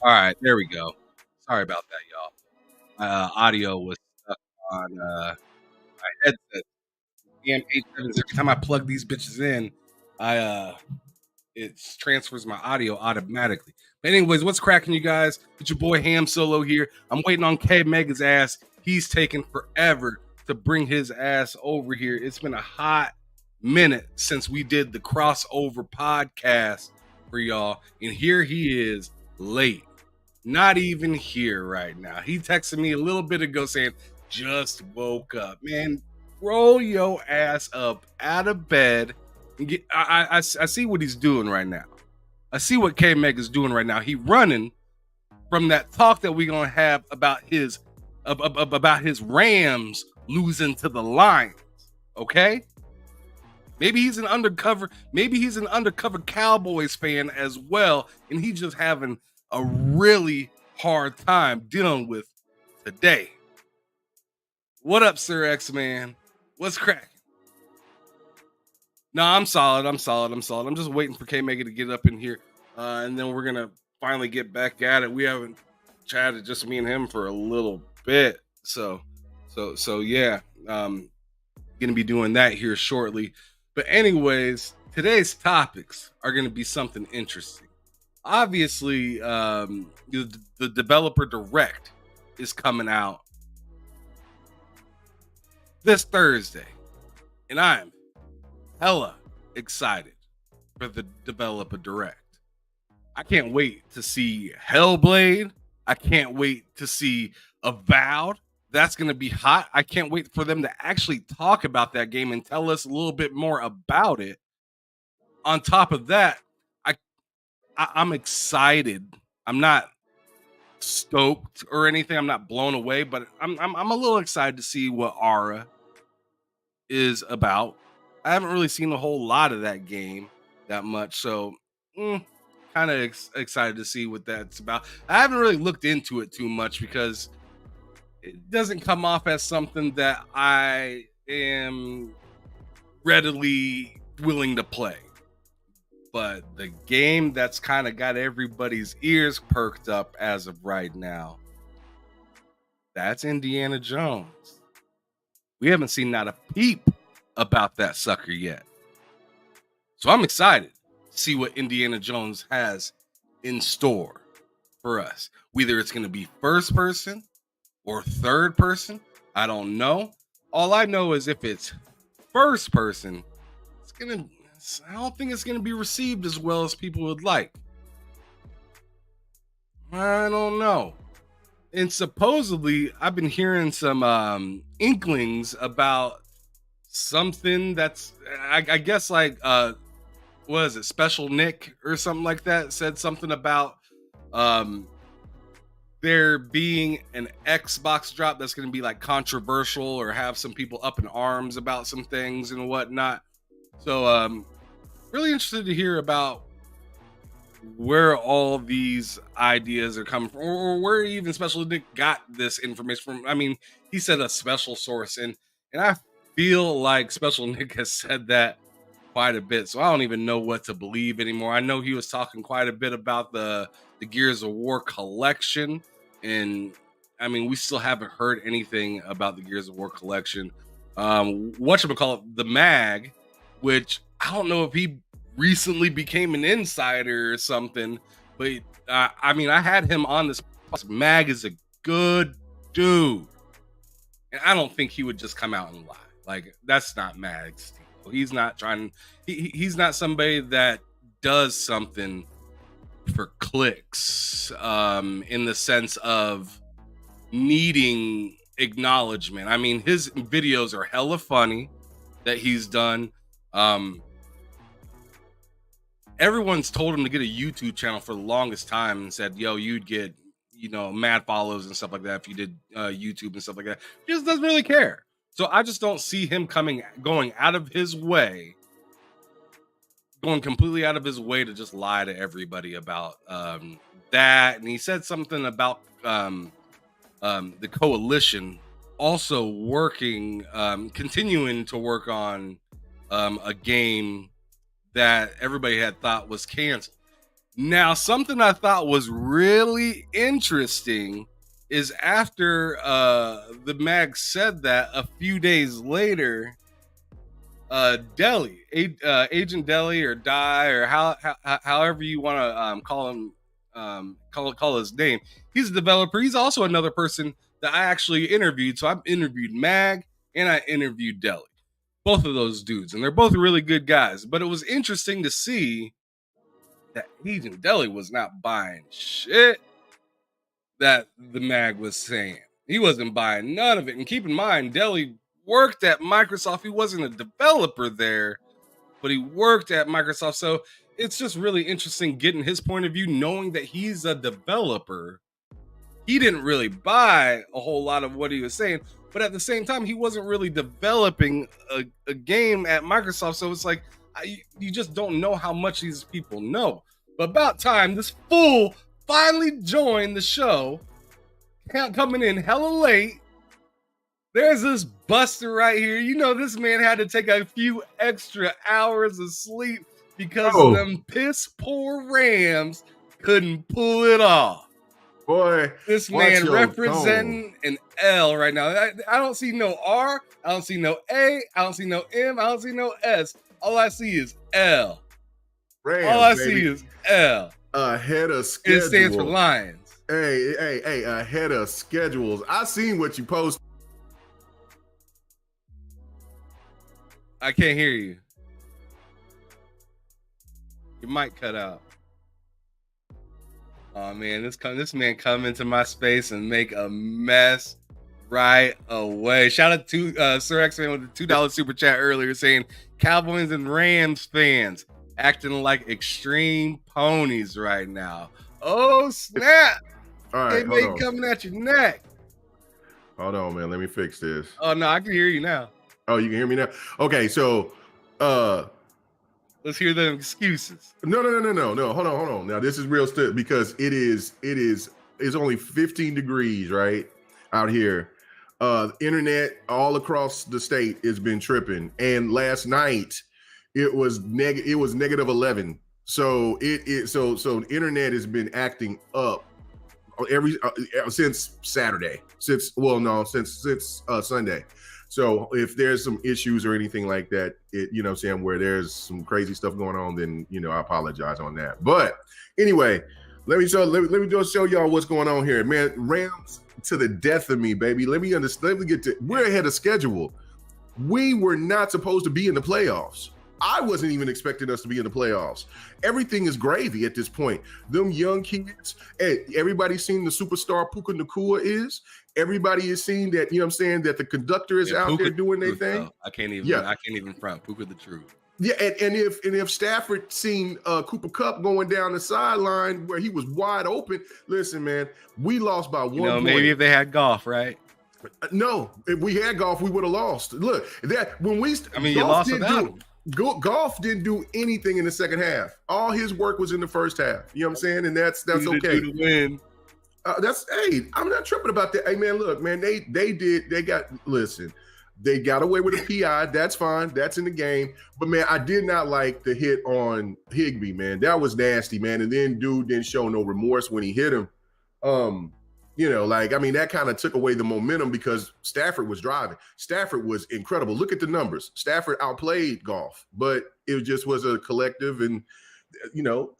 All right, there we go. Sorry about that, y'all. My audio was stuck on my headset. Damn 870s. Every time I plug these bitches in, I it transfers my audio automatically. But anyways, what's cracking, you guys? It's your boy Ham Solo here. I'm waiting on K Mega's ass. He's taking forever to bring his ass over here. It's been a hot minute since we did the crossover podcast for y'all, and here he is late. Not even here right now. He texted me a little bit ago saying, just woke up. Man, roll your ass up out of bed and get. I see what he's doing right now. I see what K Meg is doing right now. He running from that talk that we're gonna have about his Rams losing to the Lions. Okay? Maybe he's an undercover Cowboys fan as well, and he's just having a really hard time dealing with today. What up, Sir X-Man? What's cracking? No, I'm solid. I'm just waiting for K-Mega to get up in here, and then we're gonna finally get back at it. We haven't chatted, just me and him, for a little bit, so yeah. Gonna be doing that here shortly. But anyways, today's topics are gonna be something interesting. Obviously, the developer direct is coming out this Thursday, and I'm hella excited for the developer direct. I can't wait to see Hellblade. I can't wait to see Avowed. That's going to be hot. I can't wait for them to actually talk about that game and tell us a little bit more about it. On top of that, I'm excited. I'm not stoked or anything. I'm not blown away, but I'm a little excited to see what Aura is about. I haven't really seen a whole lot of that game that much, so kind of excited to see what that's about. I haven't really looked into it too much because it doesn't come off as something that I am readily willing to play. But the game that's kind of got everybody's ears perked up as of right now, that's Indiana Jones. We haven't seen not a peep about that sucker yet. So I'm excited to see what Indiana Jones has in store for us. Whether it's going to be first person or third person, I don't know. All I know is if it's first person, I don't think it's going to be received as well as people would like. I don't know. And supposedly, I've been hearing some inklings about something that's, I guess, like, what is it, Special Nick or something like that, said something about there being an Xbox drop that's going to be like controversial or have some people up in arms about some things and whatnot. So really interested to hear about where all these ideas are coming from, or where even Special Nick got this information from. I mean, he said a special source, and I feel like Special Nick has said that quite a bit, so I don't even know what to believe anymore. I know he was talking quite a bit about the Gears of War collection, and I mean, we still haven't heard anything about the Gears of War collection. Whatchamacallit, the mag, which I don't know if he recently became an insider or something, but I mean, I had him on this. Mag is a good dude, and I don't think he would just come out and lie. Like, that's not Mag's. He's not trying. He's not somebody that does something for clicks, in the sense of needing acknowledgement. I mean, his videos are hella funny that he's done. Everyone's told him to get a YouTube channel for the longest time and said, yo, you'd get, mad follows and stuff like that if you did YouTube and stuff like that. He just doesn't really care. So I just don't see him going completely out of his way to just lie to everybody about that. And he said something about the coalition also continuing to work on a game that everybody had thought was canceled. Now, something I thought was really interesting is after the mag said that, a few days later, Agent Deli or Die or however you want to call him, call his name. He's a developer. He's also another person that I actually interviewed. So I've interviewed Mag and I interviewed Deli, both of those dudes, and they're both really good guys. But it was interesting to see that Agent Deli was not buying shit that the mag was saying. He wasn't buying none of it. And keep in mind, Deli worked at Microsoft. He wasn't a developer there, but he worked at Microsoft. So it's just really interesting getting his point of view, knowing that he's a developer. He didn't really buy a whole lot of what he was saying, but at the same time, he wasn't really developing a game at Microsoft. So it's like, you just don't know how much these people know. But about time, this fool finally joined the show, coming in hella late. There's this Buster right here. You know, this man had to take a few extra hours of sleep because them piss poor Rams couldn't pull it off. Boy, this man representing an L right now. I don't see no R. I don't see no A. I don't see no M. I don't see no S. All I see is L. Rams, all I see is L. Ahead of schedule. It stands for Lions. Hey, ahead of schedules. I seen what you posted. I can't hear you. You might cut out. Oh man, this man come into my space and make a mess right away. Shout out to Sir X Man with the $2 super chat earlier saying Cowboys and Rams fans acting like extreme ponies right now. Oh snap! All right, they may coming at your neck. Hold on, man. Let me fix this. Oh no, I can hear you now. Oh, you can hear me now? Okay, so let's hear the excuses. No. Hold on. Now this is real stuff because it's only 15 degrees, right? Out here. Internet all across the state has been tripping. And last night it was negative 11. So so internet has been acting up since Saturday. Since Sunday. So if there's some issues or anything like that, you know what I'm saying, where there's some crazy stuff going on, then, you know, I apologize on that. But anyway, let me just show y'all what's going on here. Man, Rams to the death of me, baby. Let me get to, we're ahead of schedule. We were not supposed to be in the playoffs. I wasn't even expecting us to be in the playoffs. Everything is gravy at this point. Them young kids, everybody's seen the superstar Puka Nacua is. Everybody is seeing that, you know what I'm saying, that the conductor is out Puka there doing their thing. I can't even front. Puka the truth. Yeah, and if Stafford seen Cooper Kupp going down the sideline where he was wide open, listen, man, we lost by 1 point. Maybe if they had golf, right? No, if we had golf, we would have lost. Look, that when we, you lost without him. Golf didn't do anything in the second half. All his work was in the first half. You know what I'm saying? And that's okay. To win. I'm not tripping about that. Hey man, look, man, they got away with a PI. That's fine. That's in the game. But man, I did not like the hit on Higbee, man. That was nasty, man. And then dude didn't show no remorse when he hit him. You know, like, I mean, that kind of took away the momentum because Stafford was driving. Stafford was incredible. Look at the numbers. Stafford outplayed Goff, but it just was a collective. And, you know,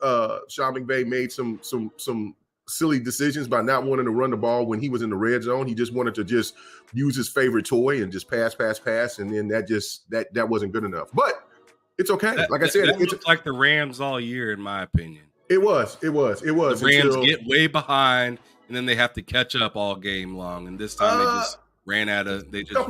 Sean McVay made some silly decisions by not wanting to run the ball when he was in the red zone. He just wanted to just use his favorite toy and just pass. And then that wasn't good enough. But it's okay. Like I said, it looked like the Rams all year, in my opinion. It was. The Rams get way behind, and then they have to catch up all game long. And this time they just ran out of. They just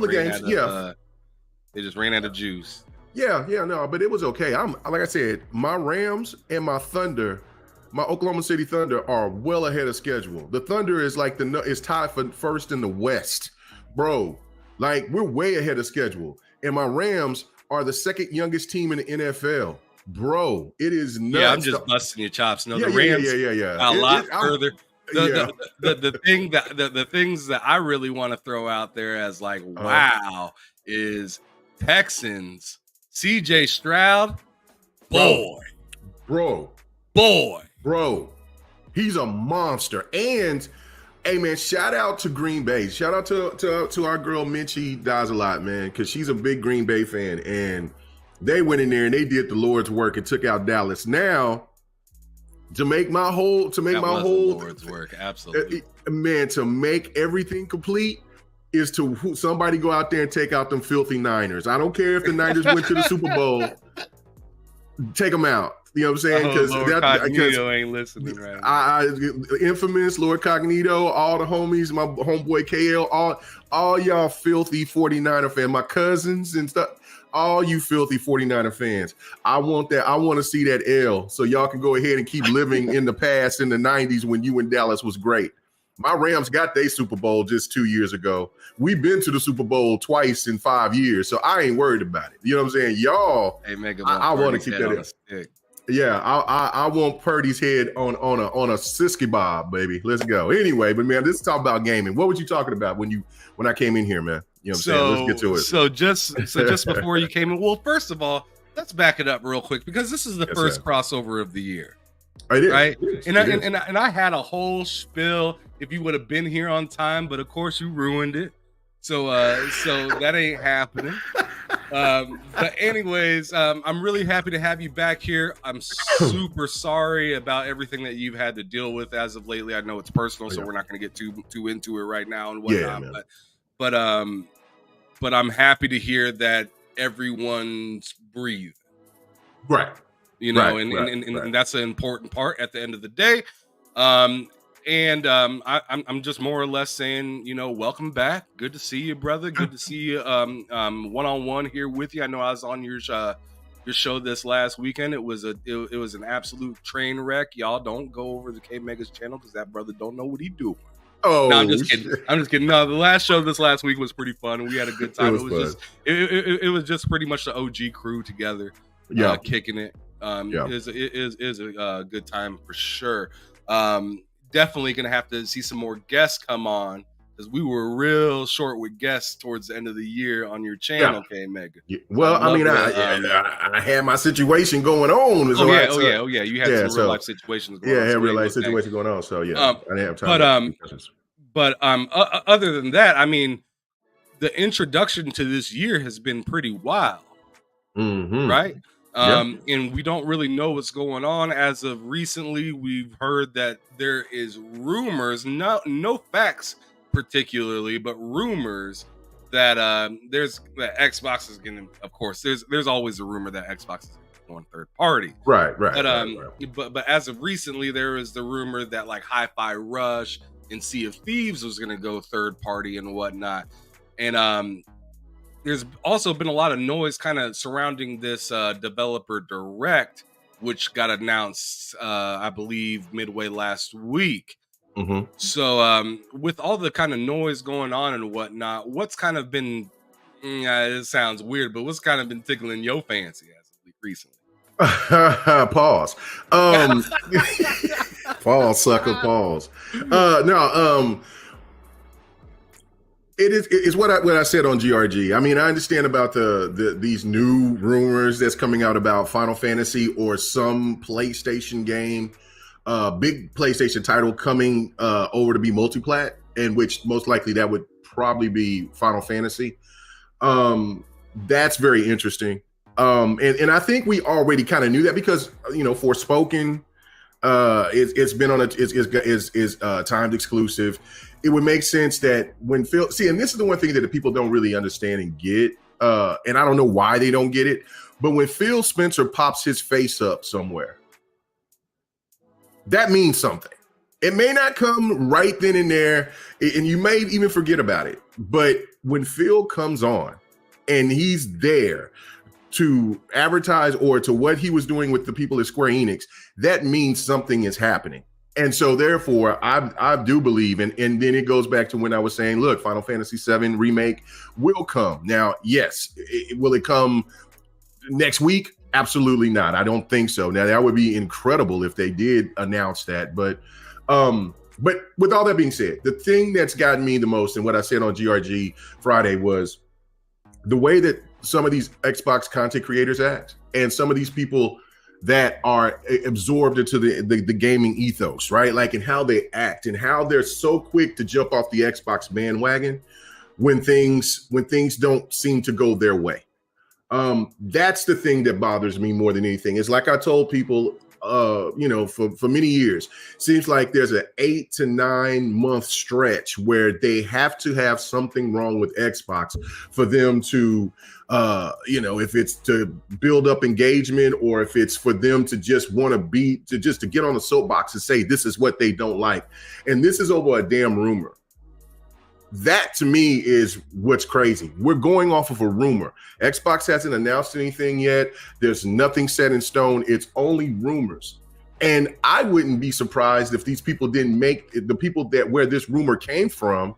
ran out of juice. No, but it was okay. Like I said, my Rams and my Thunder, my Oklahoma City Thunder are well ahead of schedule. The Thunder is is tied for first in the West, bro. Like we're way ahead of schedule, and my Rams are the second youngest team in the NFL. Bro, it is nuts. Yeah, I'm just busting your chops. No, the Rams a lot further. The things that I really want to throw out there as like, wow, is Texans, CJ Stroud, boy. bro. He's a monster. And hey man, shout out to Green Bay. Shout out to our girl Minchie Dies a lot, man, because she's a big Green Bay fan. And they went in there and they did the Lord's work and took out Dallas. Now, to make my whole Lord's work, absolutely. Man, to make everything complete is to somebody go out there and take out them filthy Niners. I don't care if the Niners went to the Super Bowl. Take them out. You know what I'm saying? Because Lord Cognito ain't listening right now. Infamous Lord Cognito, all the homies, my homeboy KL, all y'all filthy 49er fans, my cousins and stuff, all you filthy 49er fans. I want that. I want to see that L so y'all can go ahead and keep living in the past in the 90s when you in Dallas was great. My Rams got their Super Bowl just 2 years ago. We've been to the Super Bowl twice in 5 years, so I ain't worried about it. You know what I'm saying? Y'all, hey, I want to keep that. Yeah, I want Purdy's head on a sisky bob, baby. Let's go. Anyway, but man, let's talk about gaming. What was you talking about when I came in here, man? You know what I'm saying? Let's get to it. So just before you came in, well, first of all, let's back it up real quick because this is the first crossover of the year. It is. Right? And I had a whole spiel if you would have been here on time, but of course you ruined it. So that ain't happening. But anyways, I'm really happy to have you back here. I'm super sorry about everything that you've had to deal with as of lately. I know it's personal, so we're not going to get too into it right now and whatnot. Yeah, but I'm happy to hear that everyone's breathing. Right. You know, and that's an important part at the end of the day. I'm just more or less saying, you know, welcome back. Good to see you, brother. Good to see you one-on-one here with you. I know I was on your show this last weekend. It was an absolute train wreck. Y'all don't go over the K Mega's channel because that brother don't know what he doing. Oh, no, I'm just kidding. No, the last show this last week was pretty fun and we had a good time. It was just pretty much the OG crew together, kicking it. It is a good time for sure. Definitely gonna have to see some more guests come on because we were real short with guests towards the end of the year on your channel, K Mega. Yeah. Well, I had my situation going on. You had some real life situations going on. Yeah, I had real life situations going on. So I didn't have time. But other than that, I mean, the introduction to this year has been pretty wild, right? And we don't really know what's going on. As of recently, we've heard that there is rumors, no facts particularly, but rumors that that Xbox is going to, of course, there's always a rumor that Xbox is going third party. Right. But as of recently, there is the rumor that like Hi-Fi Rush and Sea of Thieves was going to go third party and whatnot. And there's also been a lot of noise kind of surrounding this developer direct, which got announced, I believe, midway last week. So with all the kind of noise going on and whatnot, what's kind of been, it sounds weird, but what's kind of been tickling your fancy as of recently? Pause. Pause, sucker, pause. It's what I said on GRG. I mean, I understand about these new rumors that's coming out about Final Fantasy or some PlayStation game, big PlayStation title coming over to be multiplat, and which most likely that would probably be Final Fantasy. That's very interesting. And I think we already kind of knew that because, you know, Forspoken, it's been on is timed exclusive. It would make sense that when Phil, and this is the one thing that the people don't really understand and get, and I don't know why they don't get it, but when Phil Spencer pops his face up somewhere, that means something. It may not come right then and there, and you may even forget about it, but when Phil comes on and he's there to advertise or to what he was doing with the people at Square Enix, that means something is happening. And so therefore, I do believe, and then it goes back to when I was saying, look, Final Fantasy VII Remake will come. Now, yes, will it come next week? Absolutely not. I don't think so. Now, that would be incredible if they did announce that. But with all that being said, the thing that's gotten me the most, and what I said on GRG Friday, was the way that some of these Xbox content creators act, and some of these people that are absorbed into the gaming ethos, right? Like, and how they act and how they're so quick to jump off the Xbox bandwagon when things don't seem to go their way. That's the thing that bothers me more than anything. It's like I told people, for many years, seems like there's an 8 to 9 month stretch where they have to have something wrong with Xbox for them to, if it's to build up engagement or if it's for them to just want to get on the soapbox and say this is what they don't like. And this is over a damn rumor. That to me is what's crazy. We're going off of a rumor. Xbox hasn't announced anything yet. There's nothing set in stone. It's only rumors. And I wouldn't be surprised if these people didn't make the people that where this rumor came from,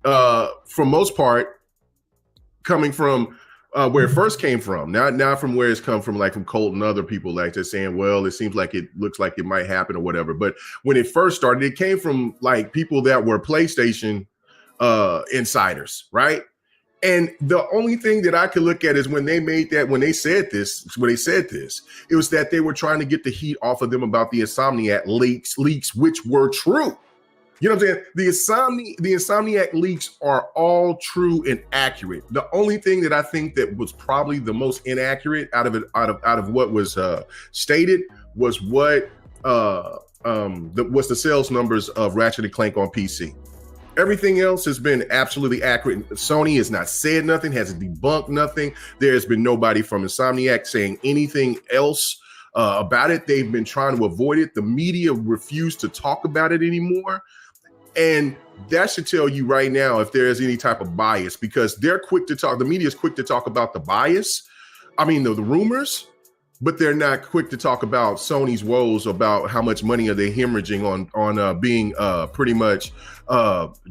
for most part, coming from where it first came from, not from where it's come from, like from Colt and other people, like they're saying, well, it seems like it looks like it might happen or whatever. But when it first started, it came from like people that were PlayStation insiders, right? And the only thing that I could look at is when they said this, it was that they were trying to get the heat off of them about the Insomniac leaks, which were true. You know what I'm saying? The Insomniac leaks are all true and accurate. The only thing that I think that was probably the most inaccurate out of what was stated was what was the sales numbers of Ratchet and Clank on PC. Everything else has been absolutely accurate. Sony has not said nothing, has debunked nothing. There's been nobody from Insomniac saying anything else about it. They've been trying to avoid it. The media refused to talk about it anymore. And that should tell you right now if there is any type of bias, because they're quick to talk. The media is quick to talk about the bias. I mean, the rumors, but they're not quick to talk about Sony's woes about how much money are they hemorrhaging on being pretty much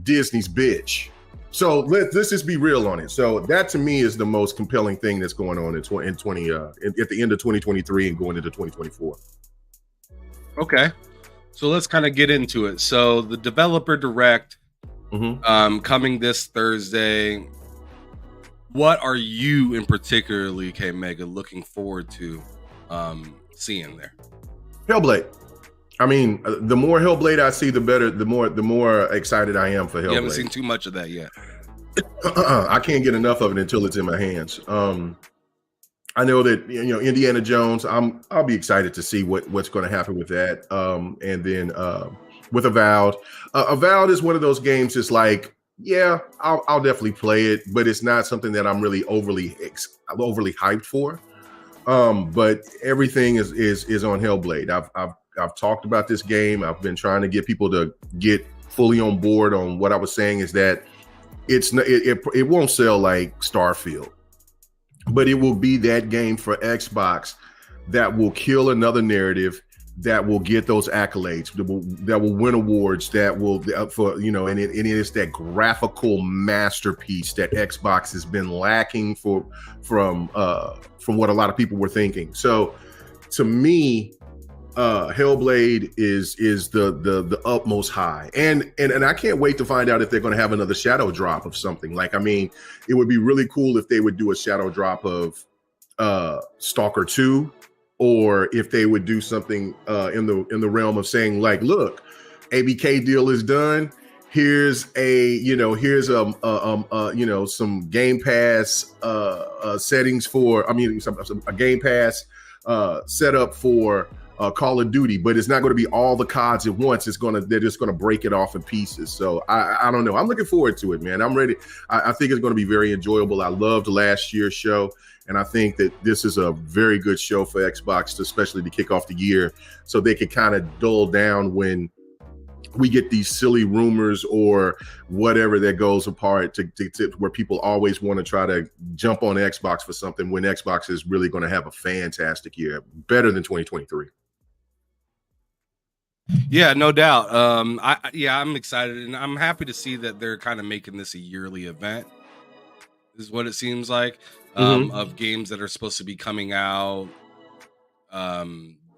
Disney's bitch. So let's just be real on it. So that to me is the most compelling thing that's going on at the end of 2023 and going into 2024. Okay. So let's kind of get into it. So the developer direct coming this Thursday. What are you in particularly, K Mega, looking forward to seeing there? Hellblade. I mean, the more Hellblade I see, the better. The more excited I am for Hellblade. You haven't seen too much of that yet. I can't get enough of it until it's in my hands. I know that Indiana Jones. I'll be excited to see what's going to happen with that. And then with Avowed, Avowed is one of those games. It's like, yeah, I'll definitely play it, but it's not something that I'm really overly hyped for. But everything is on Hellblade. I've talked about this game. I've been trying to get people to get fully on board on what I was saying is that it won't sell like Starfield, but it will be that game for Xbox that will kill another narrative, that will get those accolades, that will win awards, that will and it is that graphical masterpiece that Xbox has been lacking from what a lot of people were thinking. So to me, Hellblade is the utmost high, and I can't wait to find out if they're going to have another shadow drop of something. Like, I mean, it would be really cool if they would do a shadow drop of Stalker 2, or if they would do something in the realm of saying, like, look, ABK deal is done. Here's some Game Pass settings for. A Game Pass setup for Call of Duty, but it's not going to be all the CODs at once. They're just going to break it off in pieces. So I don't know. I'm looking forward to it, man. I'm ready. I think it's going to be very enjoyable. I loved last year's show, and I think that this is a very good show for Xbox, especially to kick off the year, so they can kind of dull down when we get these silly rumors or whatever that goes apart to where people always want to try to jump on Xbox for something when Xbox is really going to have a fantastic year, better than 2023. Yeah, no doubt. I'm excited, and I'm happy to see that they're kind of making this a yearly event. Is what it seems like, of games that are supposed to be coming out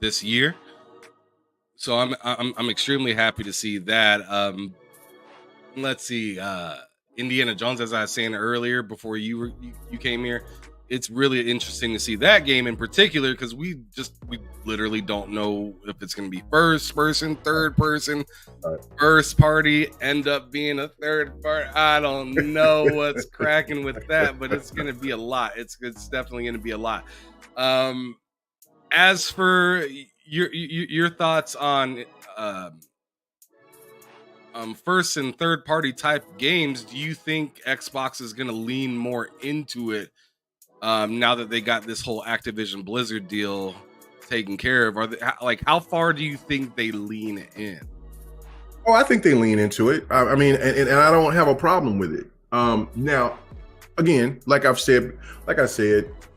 this year. So I'm extremely happy to see that. Let's see, Indiana Jones, as I was saying earlier before you came here, it's really interesting to see that game in particular, because we literally don't know if it's going to be first person, third person, first party, end up being a third part. I don't know what's cracking with that, but it's going to be a lot. It's definitely going to be a lot. As for your thoughts on first and third party type games, do you think Xbox is going to lean more into it now that they got this whole Activision Blizzard deal taken care of? Are they, like, how far do you think they lean in? Oh, I think they lean into it. I mean, and I don't have a problem with it. Now, again, like I said,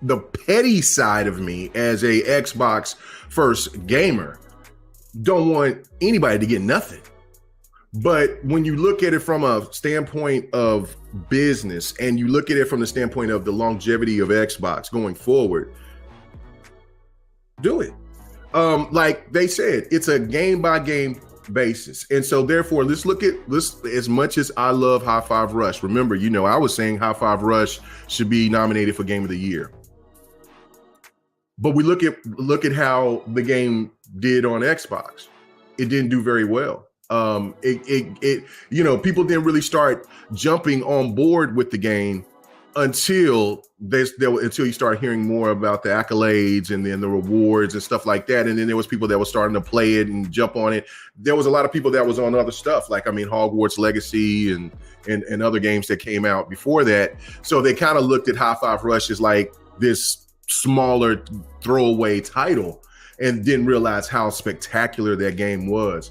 the petty side of me as a Xbox first gamer don't want anybody to get nothing. But when you look at it from a standpoint of business, and you look at it from the standpoint of the longevity of Xbox going forward, do it. Like they said, it's a game by game basis. And so therefore, let's look at this. As much as I love High Five Rush, remember, I was saying High Five Rush should be nominated for Game of the Year. But we look at how the game did on Xbox. It didn't do very well. People didn't really start jumping on board with the game until you start hearing more about the accolades and then the rewards and stuff like that. And then there was people that were starting to play it and jump on it. There was a lot of people that was on other stuff, like, Hogwarts Legacy and other games that came out before that. So they kind of looked at High Five Rush as like this smaller throwaway title and didn't realize how spectacular that game was.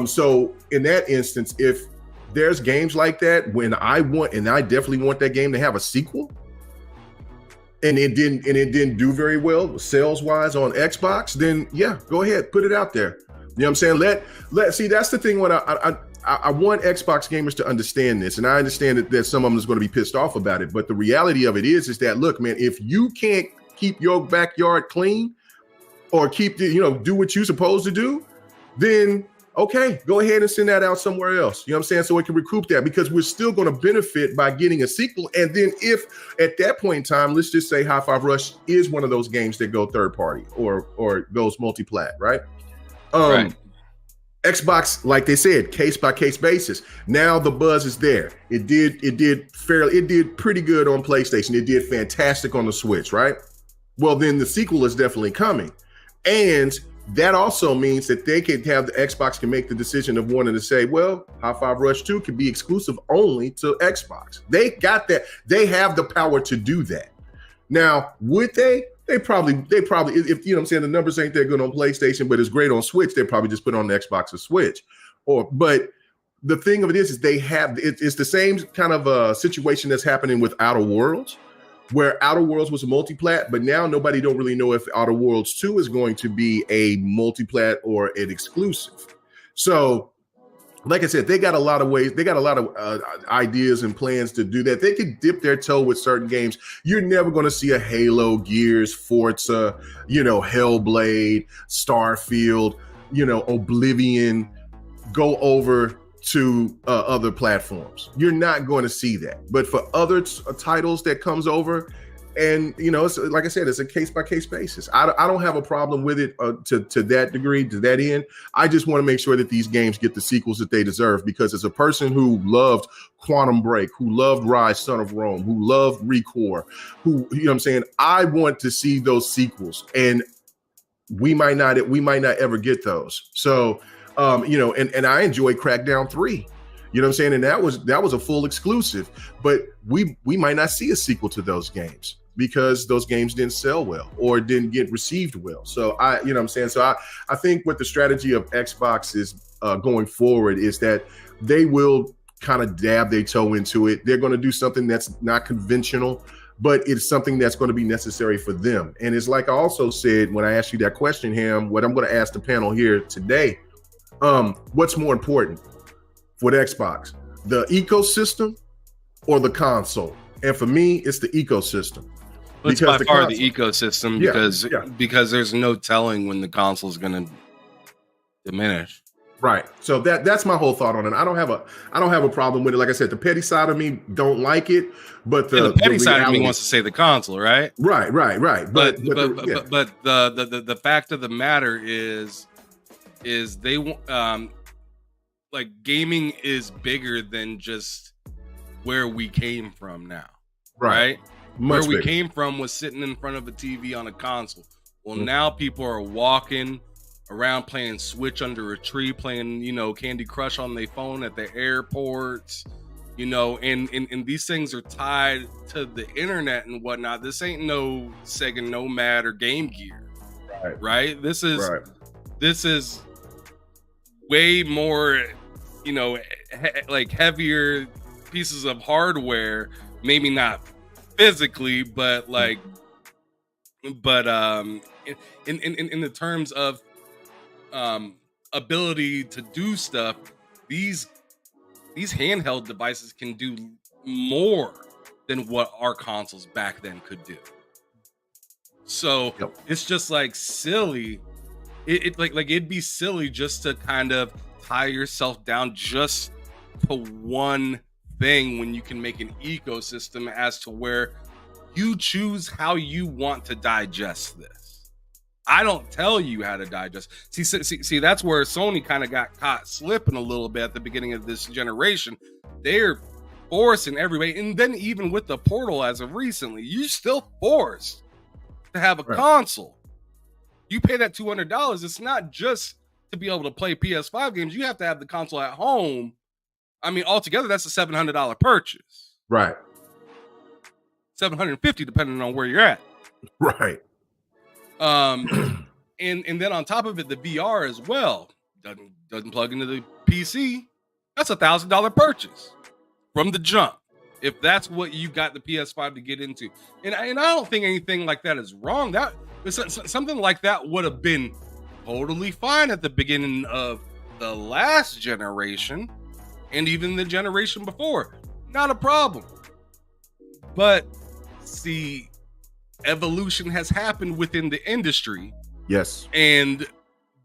So in that instance, if there's games like that, I definitely want that game to have a sequel, and it didn't do very well sales wise on Xbox, then yeah, go ahead, put it out there. You know what I'm saying? Let see, that's the thing. What I want Xbox gamers to understand this, and I understand that some of them is going to be pissed off about it, but the reality of it is that, look, man, if you can't keep your backyard clean or do what you're supposed to do, then okay, go ahead and send that out somewhere else. You know what I'm saying? So we can recoup that, because we're still going to benefit by getting a sequel. And then if at that point in time, let's just say High Five Rush is one of those games that go third party or goes multi-plat, right? Right. Xbox, like they said, case by case basis. Now the buzz is there. It did pretty good on PlayStation. It did fantastic on the Switch, right? Well, then the sequel is definitely coming. And that also means that the Xbox can make the decision of wanting to say, well, High Five Rush 2 can be exclusive only to Xbox. They got that. They have the power to do that. Now, would they? They probably, if you know what I'm saying, the numbers ain't that good on PlayStation, but it's great on Switch, they probably just put on the Xbox or Switch. But the thing of it is it's the same kind of a situation that's happening with Outer Worlds, where Outer Worlds was a multi-plat, but now nobody don't really know if Outer Worlds 2 is going to be a multi-plat or an exclusive. So, like I said, they got a lot of ways, they got a lot of ideas and plans to do that. They could dip their toe with certain games. You're never going to see a Halo, Gears, Forza, Hellblade, Starfield, Oblivion go over to other platforms. You're not going to see that. But for other titles that comes over, and it's, like I said, it's a case by case basis. I don't have a problem with it to that degree, to that end. I just want to make sure that these games get the sequels that they deserve, because as a person who loved Quantum Break, who loved Rise Son of Rome, who loved Recore, who, I want to see those sequels, and we might not ever get those. So and I enjoyed Crackdown 3. You know what I'm saying? And that was a full exclusive, but we might not see a sequel to those games because those games didn't sell well or didn't get received well. So So I think what the strategy of Xbox is going forward is that they will kind of dab their toe into it. They're going to do something that's not conventional, but it's something that's going to be necessary for them. And it's like I also said when I asked you that question, Ham, what I'm going to ask the panel here today, what's more important for the Xbox, the ecosystem or the console? And for me, it's the ecosystem. Well, it's by far the ecosystem, because there's no telling when the console is going to diminish. Right. So that's my whole thought on it. I don't have a problem with it. Like I said, the petty side of me don't like it, but The petty side of me reality, wants to say the console, right? right. But the fact of the matter is they like gaming is bigger than just where we came from now, right? Much where we bigger. came from was sitting in front of a TV on a console. Well, now people are walking around playing Switch under a tree, playing, Candy Crush on their phone at the airports, and these things are tied to the internet and whatnot. This ain't no Sega Nomad or Game Gear, right? This is way more, like heavier pieces of hardware, maybe not physically, but in the terms of ability to do stuff, these handheld devices can do more than what our consoles back then could do. So it's just like silly. It'd be silly just to kind of tie yourself down just to one thing when you can make an ecosystem as to where you choose how you want to digest this. I don't tell you how to digest. See, that's where Sony kind of got caught slipping a little bit at the beginning of this generation. They're forcing everybody, and then even with the Portal as of recently, you're still forced to have a console. You pay that $200. It's not just to be able to play PS5 games. You have to have the console at home. I mean, altogether, that's a $700 purchase. Right. $750 depending on where you're at. Right. And then on top of it, the VR as well doesn't plug into the PC. That's $1,000 purchase from the jump, if that's what you got the PS5 to get into. And I don't think anything like that is wrong. That something like that would have been totally fine at the beginning of the last generation and even the generation before. Not a problem. But see, evolution has happened within the industry. Yes. And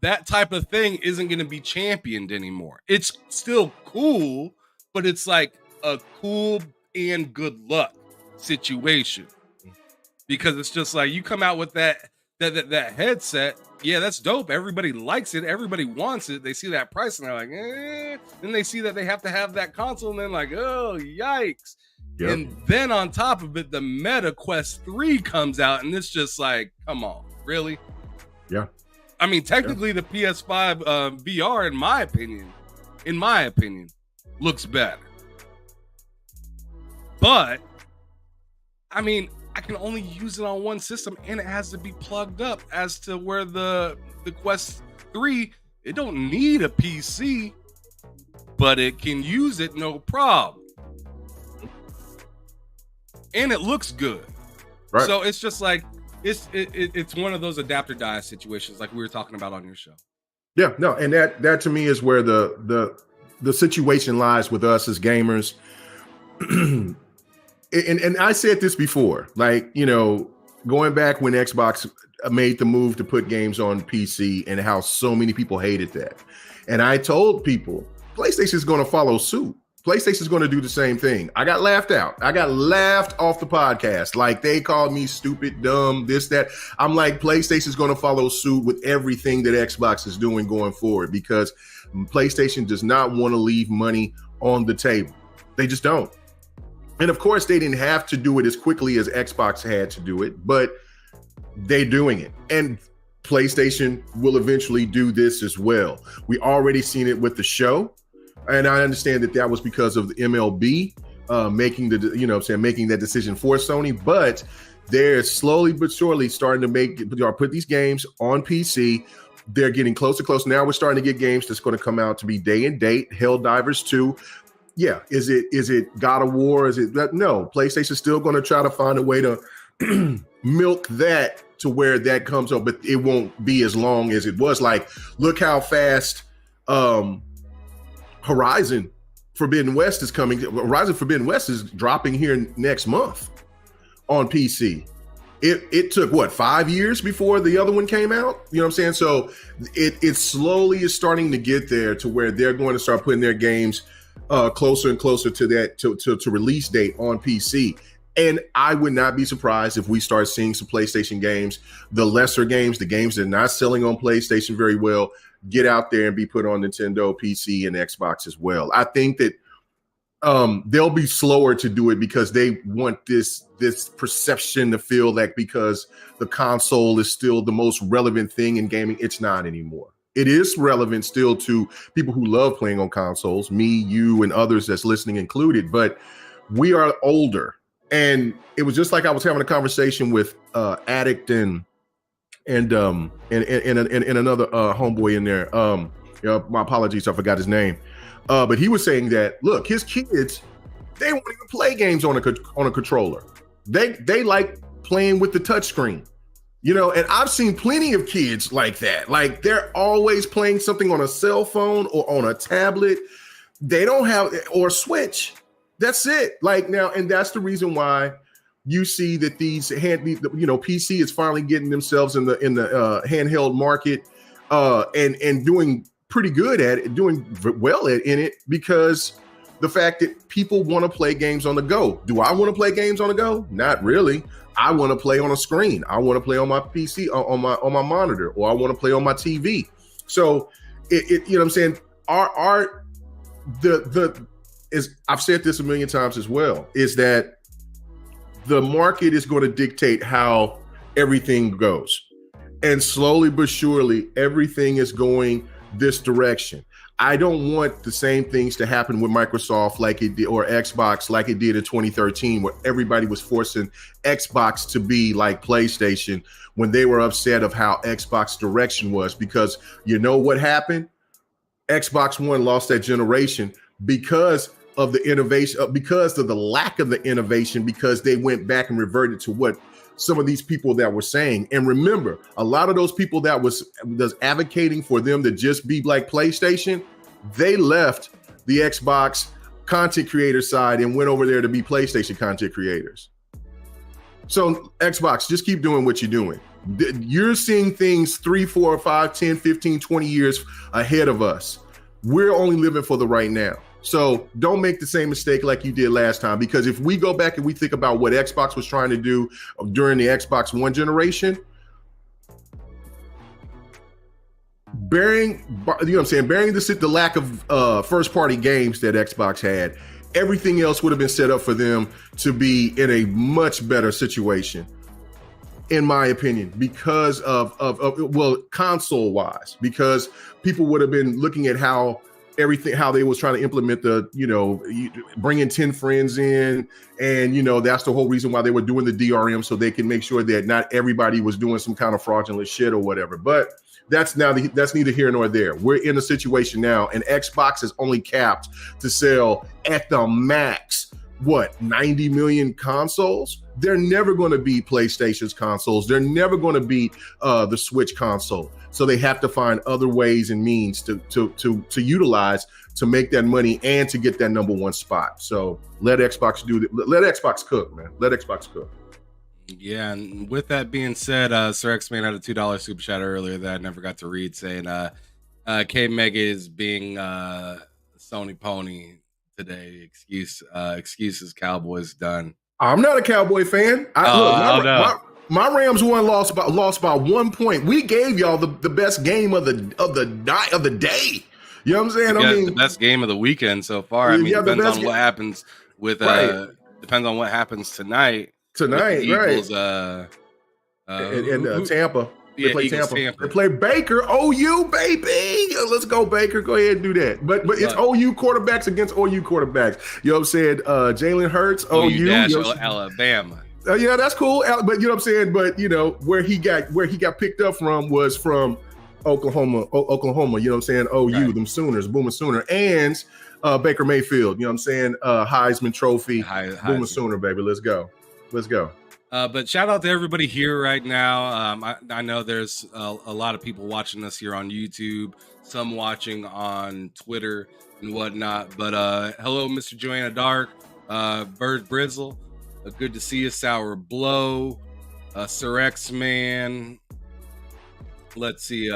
that type of thing isn't going to be championed anymore. It's still cool, but it's like a cool and good luck situation. Because it's just like you come out with that headset, yeah, that's dope. Everybody likes it. Everybody wants it. They see that price and they're like, eh. Then they see that they have to have that console and then like, oh, yikes. Yep. And then on top of it, the Meta Quest 3 comes out and it's just like, come on, really? Yeah. I mean, technically the PS5 VR, in my opinion, looks better. But, I mean, I can only use it on one system and it has to be plugged up, as to where the Quest 3, it don't need a PC, but it can use it no problem. And it looks good. Right. So it's just like, it's one of those adapt or die situations like we were talking about on your show. Yeah, no, and that to me is where the situation lies with us as gamers. And I said this before, like, going back when Xbox made the move to put games on PC and how so many people hated that. And I told people, PlayStation is going to follow suit. PlayStation is going to do the same thing. I got laughed out. I got laughed off the podcast. Like, they called me stupid, dumb, this, that. I'm like, PlayStation is going to follow suit with everything that Xbox is doing going forward, because PlayStation does not want to leave money on the table. They just don't. And of course, they didn't have to do it as quickly as Xbox had to do it, but they're doing it. And PlayStation will eventually do this as well. We already seen it with the show. And I understand that was because of the MLB making that decision for Sony, but they're slowly but surely starting to put these games on PC. They're getting closer. Now we're starting to get games that's going to come out to be day and date. Helldivers 2. Yeah. Is it God of War? Is it that? No, PlayStation's still going to try to find a way to milk that to where that comes up, but it won't be as long as it was. Like, look how fast Horizon Forbidden West is coming. Horizon Forbidden West is dropping here next month on PC. it took what, 5 years before the other one came out? You know what I'm saying? So it slowly is starting to get there to where they're going to start putting their games closer and closer to that to release date on PC. And I would not be surprised if we start seeing some PlayStation games, the lesser games, the games that are not selling on PlayStation very well, get out there and be put on Nintendo, PC, and Xbox as well. I think that they'll be slower to do it because they want this perception to feel like because the console is still the most relevant thing in gaming. It's not anymore. It is relevant still to people who love playing on consoles, me, you, and others that's listening included, but we are older. And it was just like I was having a conversation with Addict and another homeboy in there. My apologies, I forgot his name. But he was saying that, look, his kids, they won't even play games on a controller. They like playing with the touchscreen, and I've seen plenty of kids like that. Like they're always playing something on a cell phone or on a tablet. They don't have, or Switch. That's it. Like now, and that's the reason why you see that PC is finally getting themselves in the handheld market and doing pretty good at it, doing well in it, because the fact that people want to play games on the go. Do I want to play games on the go? Not really. I want to play on a screen. I want to play on my PC, on my monitor, or I want to play on my TV. So you know what I'm saying? I've said this a million times as well, is that the market is going to dictate how everything goes. And slowly but surely, everything is going this direction. I don't want the same things to happen with Microsoft like it did, or Xbox like it did in 2013, where everybody was forcing Xbox to be like PlayStation when they were upset of how Xbox direction was. Because you know what happened? Xbox One lost that generation because of the innovation, because of the lack of the innovation, because they went back and reverted to what some of these people that were saying. And remember, a lot of those people that was advocating for them to just be like PlayStation, they left the Xbox content creator side and went over there to be PlayStation content creators. So Xbox, just keep doing what you're doing. You're seeing things 3, 4, 5, 10, 15, 20 years ahead of us. We're only living for the right now. So don't make the same mistake like you did last time, because if we go back and we think about what Xbox was trying to do during the Xbox One generation, bearing the lack of first party games that Xbox had, everything else would have been set up for them to be in a much better situation, in my opinion, because of console wise, because people would have been looking at how they was trying to implement bringing 10 friends in. And, that's the whole reason why they were doing the DRM, so they can make sure that not everybody was doing some kind of fraudulent shit or whatever. But that's neither here nor there. We're in a situation now, and Xbox is only capped to sell at the max, 90 million consoles? They're never going to beat PlayStation's consoles. They're never going to beat the Switch console. So they have to find other ways and means to utilize to make that money and to get that number one spot. So let Xbox do that. Let Xbox cook, man. Let Xbox cook. Yeah, and with that being said, Sir X-Man had a $2 super chat earlier that I never got to read, saying K Mega is being Sony pony today. Excuses, Cowboys done. I'm not a Cowboy fan. My Rams won lost by 1 point. We gave y'all the best game of the day. You know what I'm saying? The best game of the weekend so far. I mean, depends on what happens with depends on what happens tonight. Tonight, Eagles, right? And Tampa. They play Eagles, Tampa. They play Baker. OU, baby. Let's go, Baker. Go ahead and do that. But it's OU quarterbacks against OU quarterbacks. You know what I'm saying? Jalen Hurts, OU. Alabama. Yeah, that's cool. But you know what I'm saying? But where he got picked up from was from Oklahoma. You know what I'm saying? OU, right. Them Sooners, Boomer Sooner, and Baker Mayfield. You know what I'm saying? Heisman Trophy, Boomer Sooner, baby. Let's go. But shout out to everybody here right now. I know there's a lot of people watching us here on YouTube, some watching on Twitter and whatnot. But hello, Mr. Joanna Dark, Bird Brizzle. Good to see you, Sour Blow, Sir X-Man. Let's see,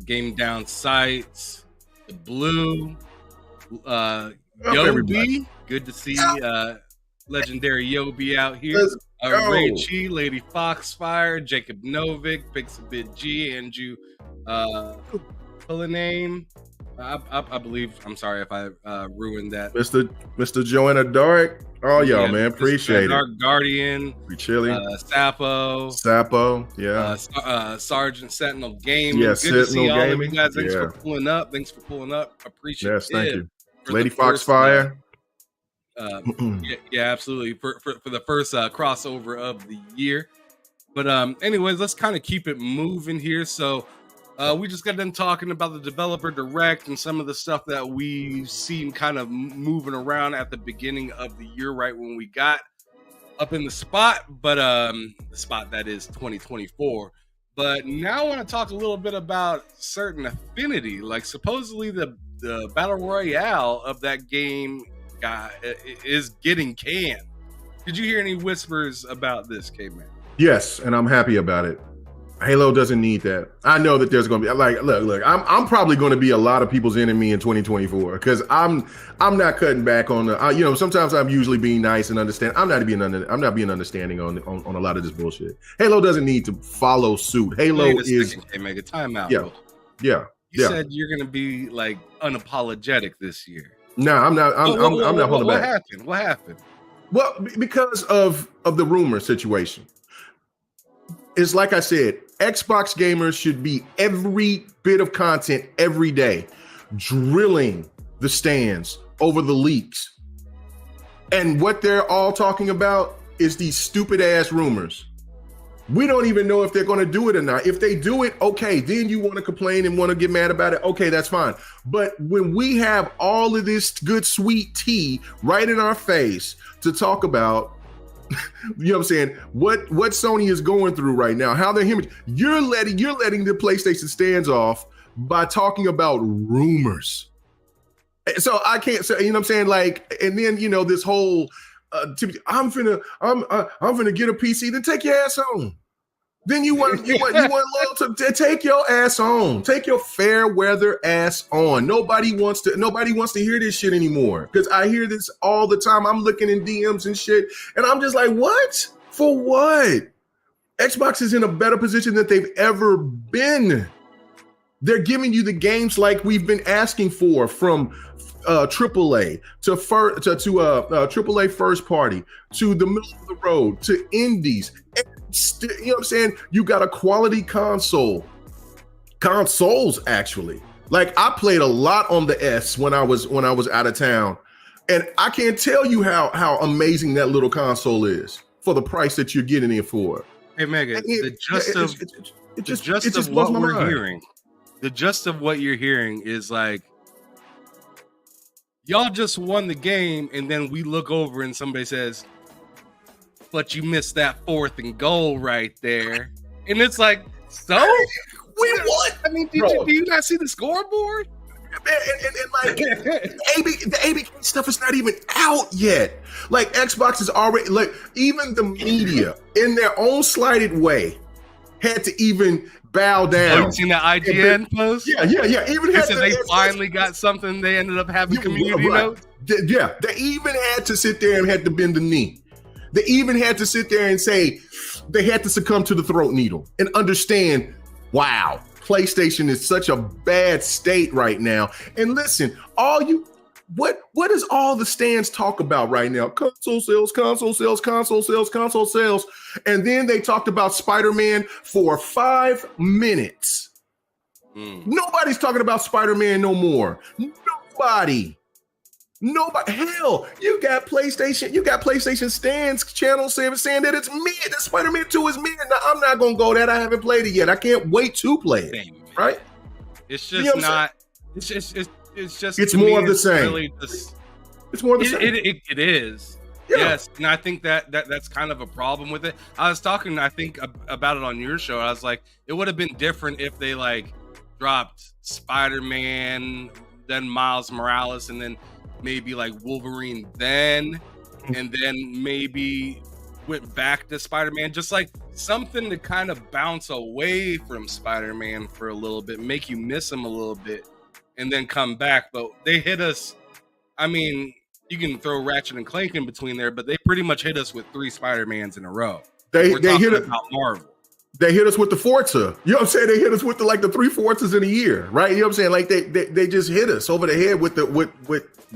Game Down Sights, The Blue, everybody. Yobi. Good to see legendary Yobi out here. Let's Ray go. Chi, Lady Foxfire, Jacob Novik, Pixabit G, Andrew Cullinane. I believe. I'm sorry if I ruined that. Mr. Joanna Dark. Oh, y'all, man, appreciate it. Dark Guardian, Chili, Sapo, yeah, Sergeant Sentinel Gaming. Yeah, Good Sentinel to see all Gaming. of you guys. Thanks Yeah. for pulling up. Appreciate it. Yes, thank you. For Lady the first, Foxfire. yeah, absolutely. For the first crossover of the year. But anyways, let's kind of keep it moving here. So we just got done talking about the developer direct and some of the stuff that we've seen kind of moving around at the beginning of the year, right when we got up in the spot, but the spot that is 2024. But now I want to talk a little bit about certain Affinity. Like supposedly the battle royale of that game is getting canned. Did you hear any whispers about this, K-Man? Yes, and I'm happy about it. Halo doesn't need that. I know that there's going to be like, look. I'm probably going to be a lot of people's enemy in 2024 because I'm not cutting back on the. Sometimes I'm usually being nice and understand. I'm not being understanding on a lot of this bullshit. Halo doesn't need to follow suit. Halo is. Hey, make a timeout. Yeah. You said you're going to be like unapologetic this year. No, I'm not. I'm not holding back. What happened? Well, because of the rumor situation. It's like I said, Xbox gamers should be every bit of content every day, drilling the stands over the leaks. And what they're all talking about is these stupid ass rumors. We don't even know if they're going to do it or not. If they do it, okay, then you want to complain and want to get mad about it. Okay, that's fine. But when we have all of this good sweet tea right in our face to talk about, you know what I'm saying? What Sony is going through right now, how they're hemorrhaging. You're letting the PlayStation stands off by talking about rumors. So I can't say, you know what I'm saying? Like, and then this whole I'm finna get a PC. Then take your ass home. Then you want loyal to take your ass on. Take your fair weather ass on. Nobody wants to hear this shit anymore. Because I hear this all the time. I'm looking in DMs and shit, and I'm just like, what? For what? Xbox is in a better position than they've ever been. They're giving you the games like we've been asking for, from AAA to AAA first party to the middle of the road to indies. You know what I'm saying? You got a quality consoles actually. Like I played a lot on the S when I was out of town, and I can't tell you how amazing that little console is for the price that you're getting it for. Hey Megan, the gist of what we're hearing, the gist of what you're hearing is like, y'all just won the game, and then we look over and somebody says, but you missed that 4th and goal right there. And it's like, so? We won. I mean, do you not see the scoreboard? And like the ABK stuff is not even out yet. Like Xbox is already, like, even the media in their own slighted way had to even bow down. Oh, you seen that IGN post? Yeah. Even they said they finally got something. They ended up having community notes. Yeah, they even had to sit there and had to bend the knee. They even had to sit there and say they had to succumb to the throat needle and understand, wow, PlayStation is such a bad state right now. And listen, what does all the stands talk about right now? Console sales. And then they talked about Spider-Man for 5 minutes. Nobody's talking about Spider-Man no more. Nobody. Hell, you got PlayStation stands channel saying that it's mid. That Spider-Man 2 is mid. Now, I'm not gonna go that. I haven't played it yet. I can't wait to play it. Same, right? It's just not. It's just. It's more of the same. Really it's more of the same. It is. Yeah. Yes, and I think that's kind of a problem with it. I was talking, I think, about it on your show. I was like, it would have been different if they like dropped Spider-Man, then Miles Morales, and then maybe like Wolverine then, and then maybe went back to Spider-Man, just like something to kind of bounce away from Spider-Man for a little bit, make you miss him a little bit, and then come back. But they hit us. I mean, you can throw Ratchet and Clank in between there, but they pretty much hit us with 3 Spider-Mans in a row. We're talking about Marvel. They hit us with the Forza. You know what I'm saying? They hit us with the 3 Forzas in a year, right? You know what I'm saying? Like they just hit us over the head with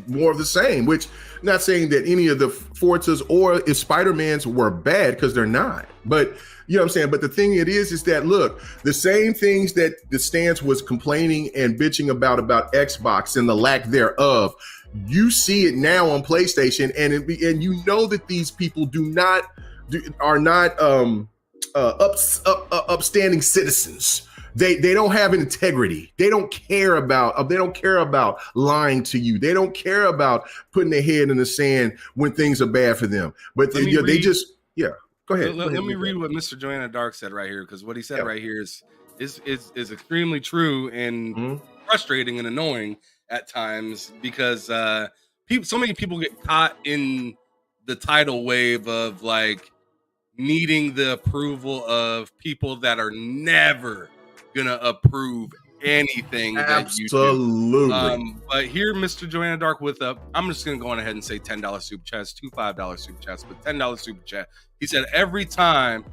more of the same, which not saying that any of the Forzas or if Spider-Mans were bad, because they're not. But you know what I'm saying? But the thing it is that, look, the same things that the stance was complaining and bitching about Xbox and the lack thereof, you see it now on PlayStation, and you know that these people are not upstanding citizens. They don't have integrity. They don't care about lying to you. They don't care about putting their head in the sand when things are bad for them. But they just go ahead. Let me read what Mr. Joanna Dark said right here, because what he said right here is extremely true and frustrating and annoying at times, because so many people get caught in the tidal wave of like needing the approval of people that are never gonna approve anything that you do. But here, Mr. Joanna Dark with I'm just gonna go on ahead and say $10 super chats, 2 $5 super chats, but $10 super chat. He said every time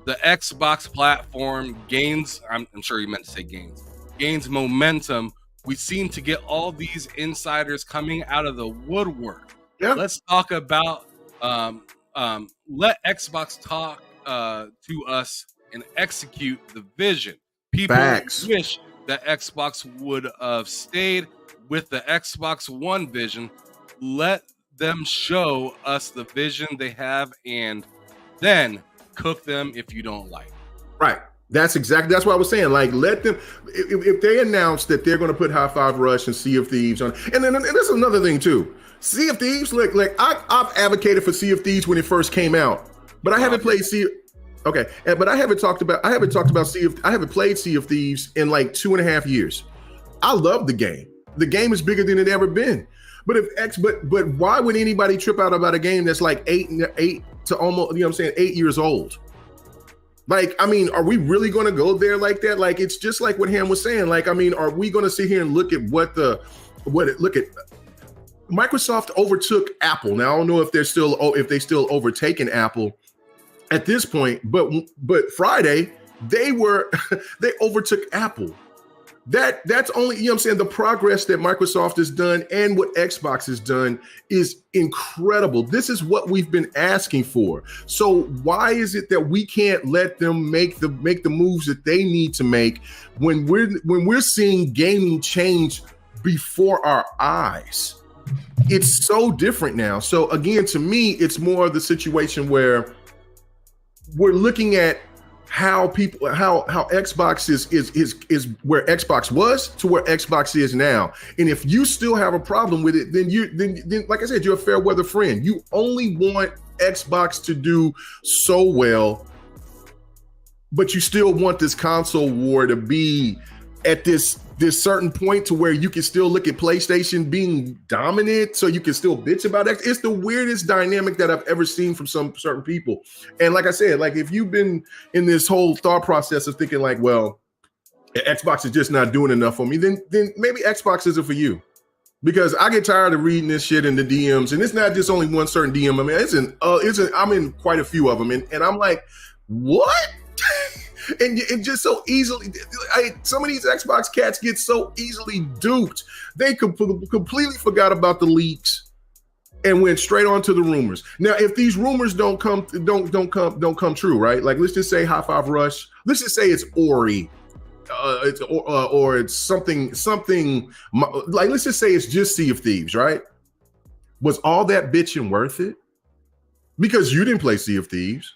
the Xbox platform gains, I'm sure he meant to say gains momentum, we seem to get all these insiders coming out of the woodwork. Yeah. Let's talk about let Xbox talk to us and execute the vision. People wish that Xbox would have stayed with the Xbox One vision. Let them show us the vision they have, and then cook them if you don't like it. Right. That's what I was saying. Like, let them, if they announce that they're going to put High Five Rush and Sea of Thieves on, and there's another thing too. Sea of Thieves, like I've advocated for Sea of Thieves when it first came out, but I haven't played Sea. Okay, but I haven't played Sea of Thieves in like 2.5 years. I love the game. The game is bigger than it ever been. But but why would anybody trip out about a game that's like 8 to almost, you know what I'm saying, 8 years old? Like, I mean, are we really going to go there like that? Like, it's just like what Ham was saying. Like, I mean, are we going to sit here and look at Microsoft overtook Apple? Now I don't know if they still overtaking Apple at this point, but Friday they overtook Apple. That's only, you know what I'm saying, the progress that Microsoft has done and what Xbox has done is incredible. This is what we've been asking for. So why is it that we can't let them make the moves that they need to make when we're seeing gaming change before our eyes? It's so different now. So again, to me, it's more of the situation where we're looking at how Xbox is where Xbox was to where Xbox is now. And if you still have a problem with it, then like I said, you're a fair weather friend. You only want Xbox to do so well, but you still want this console war to be at this certain point to where you can still look at PlayStation being dominant, so you can still bitch about it. It's the weirdest dynamic that I've ever seen from some certain people. And like I said, like if you've been in this whole thought process of thinking like, well, Xbox is just not doing enough for me, then maybe Xbox isn't for you. Because I get tired of reading this shit in the DMs, and it's not just only one certain DM. I mean, I'm in quite a few of them, and I'm like, what? And just so easily, some of these Xbox cats get so easily duped. They completely forgot about the leaks and went straight on to the rumors. Now, if these rumors don't come true, right? Like, let's just say High Five Rush. Let's just say it's Ori, or it's something like, let's just say it's just Sea of Thieves, right? Was all that bitching worth it? Because you didn't play Sea of Thieves.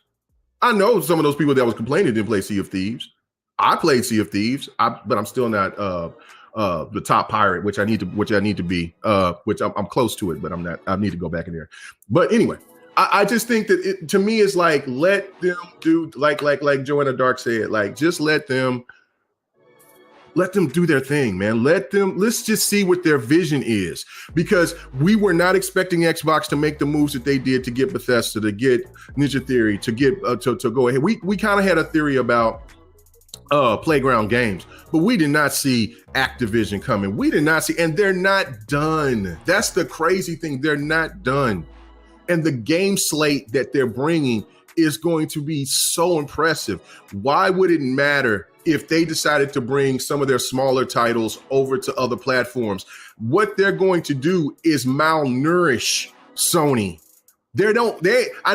I know some of those people that was complaining didn't play Sea of Thieves. I played Sea of Thieves, but I'm still not the top pirate, which I need to be. Which I'm close to it, but I'm not. I need to go back in there. But anyway, I just think that to me it's like, let them do like Joanna Dark said, like just let them Let them do their thing, man. Let's just see what their vision is, because we were not expecting Xbox to make the moves that they did to get Bethesda, to get Ninja Theory, to get to go ahead. We kind of had a theory about Playground Games, but we did not see Activision coming. We did not see, and they're not done. That's the crazy thing. They're not done. And the game slate that they're bringing is going to be so impressive. Why would it matter if they decided to bring some of their smaller titles over to other platforms? What they're going to do is malnourish Sony. I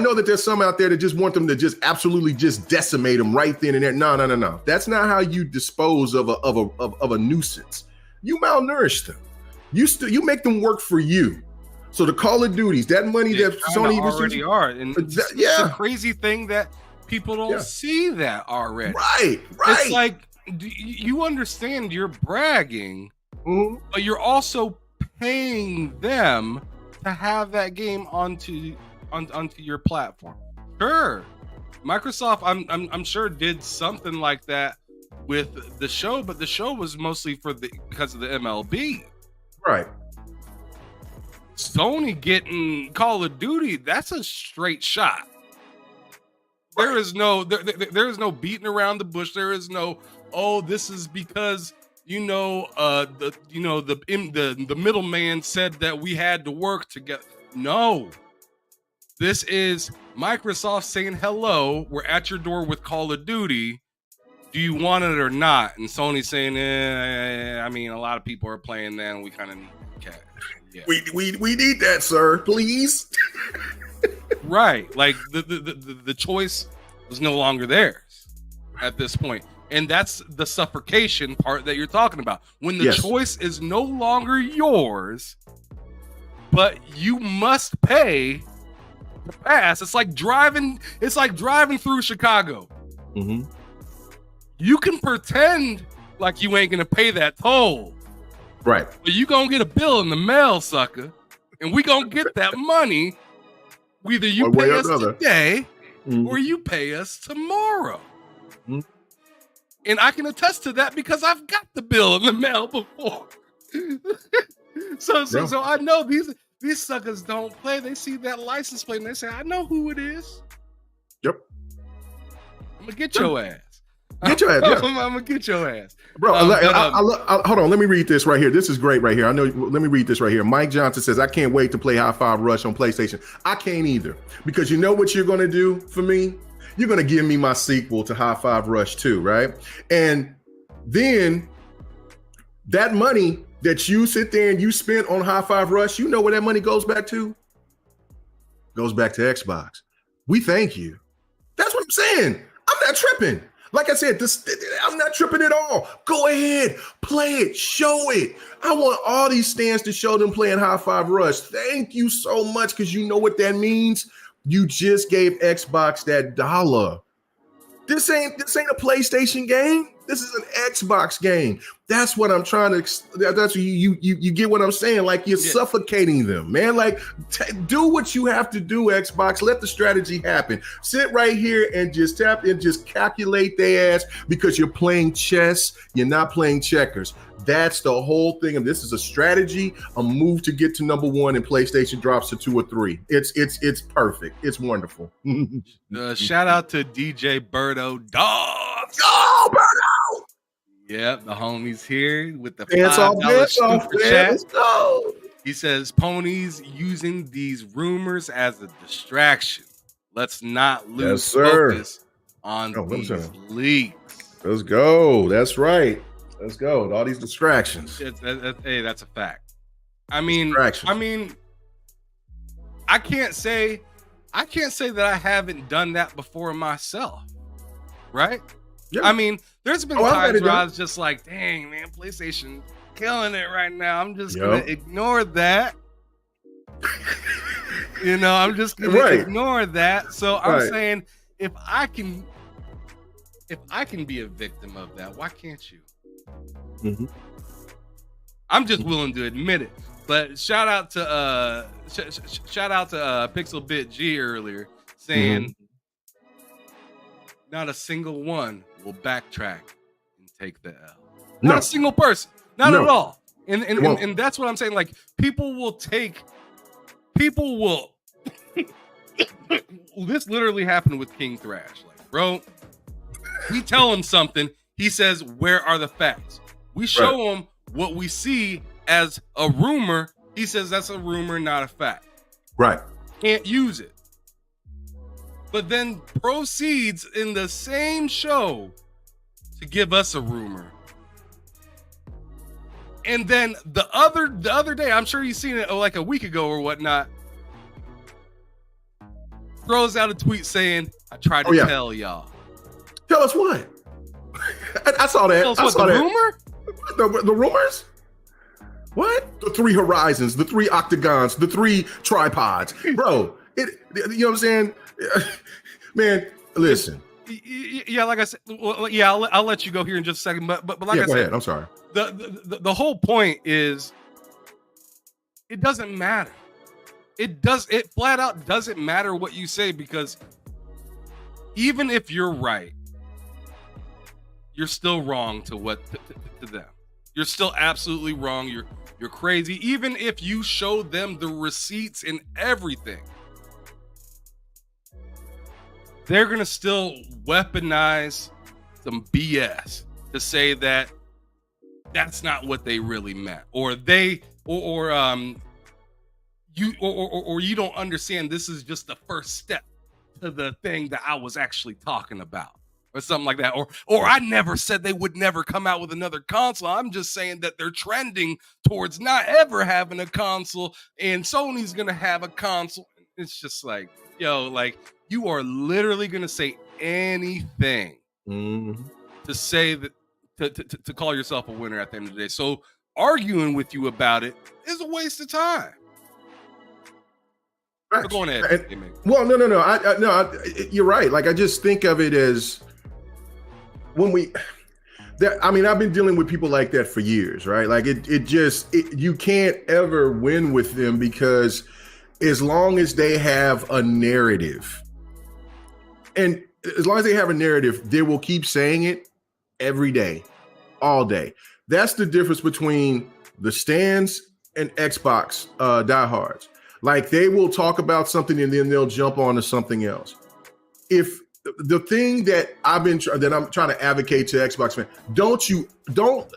know that there's some out there that just want them to just absolutely just decimate them right then and there. No. That's not how you dispose of a nuisance. You malnourish them. You make them work for you. So the Call of Duties, that money that Sony already are, and it's a crazy thing that people don't see that already. Right. It's like, you understand you're bragging, but you're also paying them to have that game onto your platform. Sure, Microsoft, I'm sure did something like that with the show, but the show was mostly because of the MLB. Right. Sony getting Call of Duty, that's a straight shot. There is no beating around the bush. There is no, this is because the middleman said that we had to work together. No. This is Microsoft saying, hello, we're at your door with Call of Duty. Do you want it or not? And Sony saying, I mean, a lot of people are playing that, and we kind of need cash. Yeah. We need that, sir, please. Right. Like the choice was no longer theirs at this point. And that's the suffocation part that you're talking about. When the choice is no longer yours, but you must pay to pass. It's like driving through Chicago. Mm-hmm. You can pretend like you ain't gonna pay that toll. Right. But you gonna get a bill in the mail, sucker. And we gonna get that money. Either you pay us today or you pay us tomorrow. Mm-hmm. And I can attest to that because I've got the bill in the mail before. So I know these suckers don't play. They see that license plate and they say, I know who it is. Yep. I'm gonna get your ass. Get your ass. Yeah. I'm gonna get your ass, bro. Hold on. Let me read this right here. This is great right here. I know. Let me read this right here. Mike Johnson says, "I can't wait to play High Five Rush on PlayStation." I can't either, because you know what you're gonna do for me? You're gonna give me my sequel to High Five Rush 2, right? And then that money that you sit there and you spent on High Five Rush, you know where that money goes back to? Goes back to Xbox. We thank you. That's what I'm saying. I'm not tripping. Like I said, I'm not tripping at all. Go ahead, play it, show it. I want all these stands to show them playing High Five Rush. Thank you so much, because you know what that means? You just gave Xbox that dollar. This ain't a PlayStation game. This is an Xbox game. That's what I'm trying to. That's you get what I'm saying. Like, you're suffocating them, man. Like, do what you have to do, Xbox. Let the strategy happen. Sit right here and just tap and just calculate their ass, because you're playing chess. You're not playing checkers. That's the whole thing. And this is a strategy, a move to get to number one, and PlayStation drops to 2 or 3. It's perfect. It's wonderful. Shout out to DJ Birdo Dogs. Oh, Birdo! Yep, the homie's here with the $5 super chat. Let's go. He says, ponies using these rumors as a distraction. Let's not lose focus on these leaks. Let's go. That's right. Let's go. All these distractions. Hey, that's a fact. I mean, I can't say that I haven't done that before myself, right? Yeah. I mean, there's been times where I was just like, dang, man, PlayStation killing it right now. I'm just going to ignore that. I'm just going to ignore that. So I'm saying, if I can be a victim of that, why can't you? Mm-hmm. I'm just willing to admit it. But shout out to Pixel Bit G earlier saying, not a single one will backtrack and take the L. Not No, a single person. Not no, at all. it won't. And that's what I'm saying. Like, people will this literally happened with King Thrash. Like, bro, we tell him something, he says, where are the facts? We show him what we see as a rumor, he says that's a rumor, not a fact. Right. Can't use it. But then proceeds in the same show to give us a rumor. And then the other day, I'm sure you've seen it like a week ago or whatnot, throws out a tweet saying, I tried to tell y'all. Tell us what? I saw that. Tell us what, the rumor? The rumors? What? The 3 horizons, the 3 octagons, the 3 tripods. Bro, you know what I'm saying? Man, listen. Yeah, like I said, I'll let you go here in just a second. But like I said, go ahead. I'm sorry. The whole point is, it doesn't matter. It flat out doesn't matter what you say, because even if you're right, you're still wrong to them. You're still absolutely wrong. You're crazy. Even if you show them the receipts and everything, they're gonna still weaponize some BS to say that that's not what they really meant, or you don't understand. This is just the first step to the thing that I was actually talking about, or something like that. Or I never said they would never come out with another console. I'm just saying that they're trending towards not ever having a console, and Sony's gonna have a console. It's just like, yo, like, you are literally gonna say anything to say that to call yourself a winner at the end of the day. So arguing with you about it is a waste of time. Right. Go on ahead. Well, no. You're right. Like, I just think of it as I've been dealing with people like that for years, right? Like, you can't ever win with them, because as long as they have a narrative, and as long as they have a narrative, they will keep saying it every day, all day. That's the difference between the stands and Xbox diehards. Like, they will talk about something and then they'll jump on to something else. If the thing that I'm trying to advocate to Xbox fans,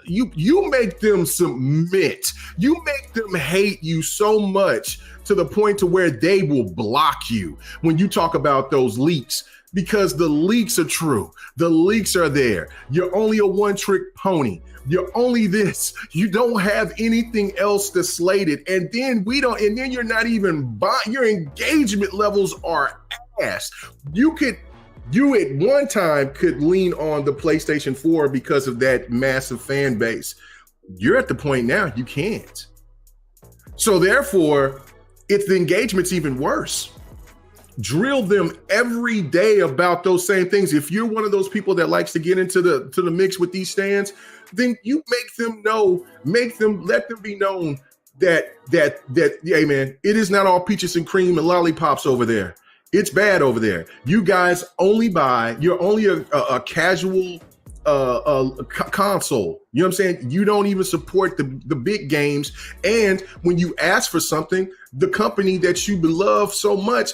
you make them submit. You make them hate you so much to the point to where they will block you when you talk about those leaks, because the leaks are true. The leaks are there. You're only a one-trick pony. You're only this. You don't have anything else to slate it. And then you're not even your engagement levels are ass. You at one time could lean on the PlayStation 4 because of that massive fan base. You're at the point now you can't. So therefore, the engagement's even worse. Drill them every day about those same things. If you're one of those people that likes to get into the mix with these stands, then you let them be known that hey man, it is not all peaches and cream and lollipops over there. It's bad over there. You guys you're only a casual console. You know what I'm saying? You don't even support the big games. And when you ask for something, the company that you love so much,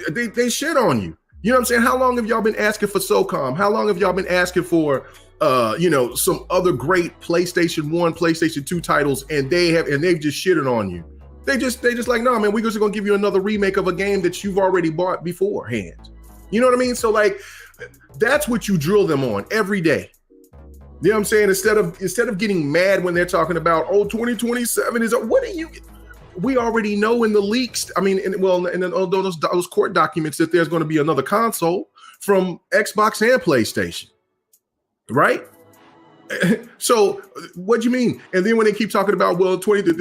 they shit on you. You know what I'm saying? How long have y'all been asking for SOCOM? How long have y'all been asking for some other great PlayStation 1, PlayStation 2 titles, and they've just shitted on you? They just like, no, man, we're just gonna give you another remake of a game that you've already bought beforehand. You know what I mean? So, like, that's what you drill them on every day. You know what I'm saying? Instead of getting mad when they're talking about, 2027 is what are you? We already know in the leaks. I mean, in those court documents that there's going to be another console from Xbox and PlayStation, right? So what do you mean? And then when they keep talking about, they're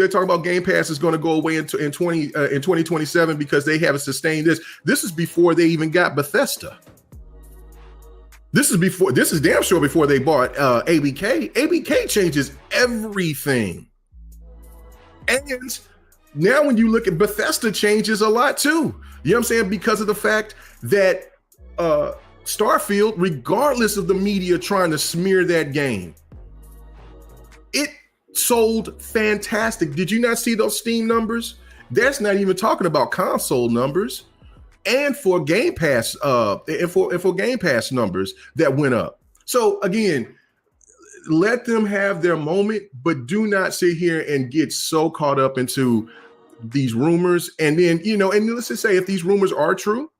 talking about Game Pass is going to go away in 2027 because they haven't sustained this. This is before they even got Bethesda. This is damn sure before they bought ABK. ABK changes everything. And now when you look at Bethesda, changes a lot too. You know what I'm saying? Because of the fact that Starfield, regardless of the media trying to smear that game, It sold fantastic. Did you not see those Steam numbers? That's not even talking about console numbers. And for Game Pass, and for Game Pass numbers that went up. So again, let them have their moment, but do not sit here and get so caught up into these rumors. And then, and let's just say if these rumors are true,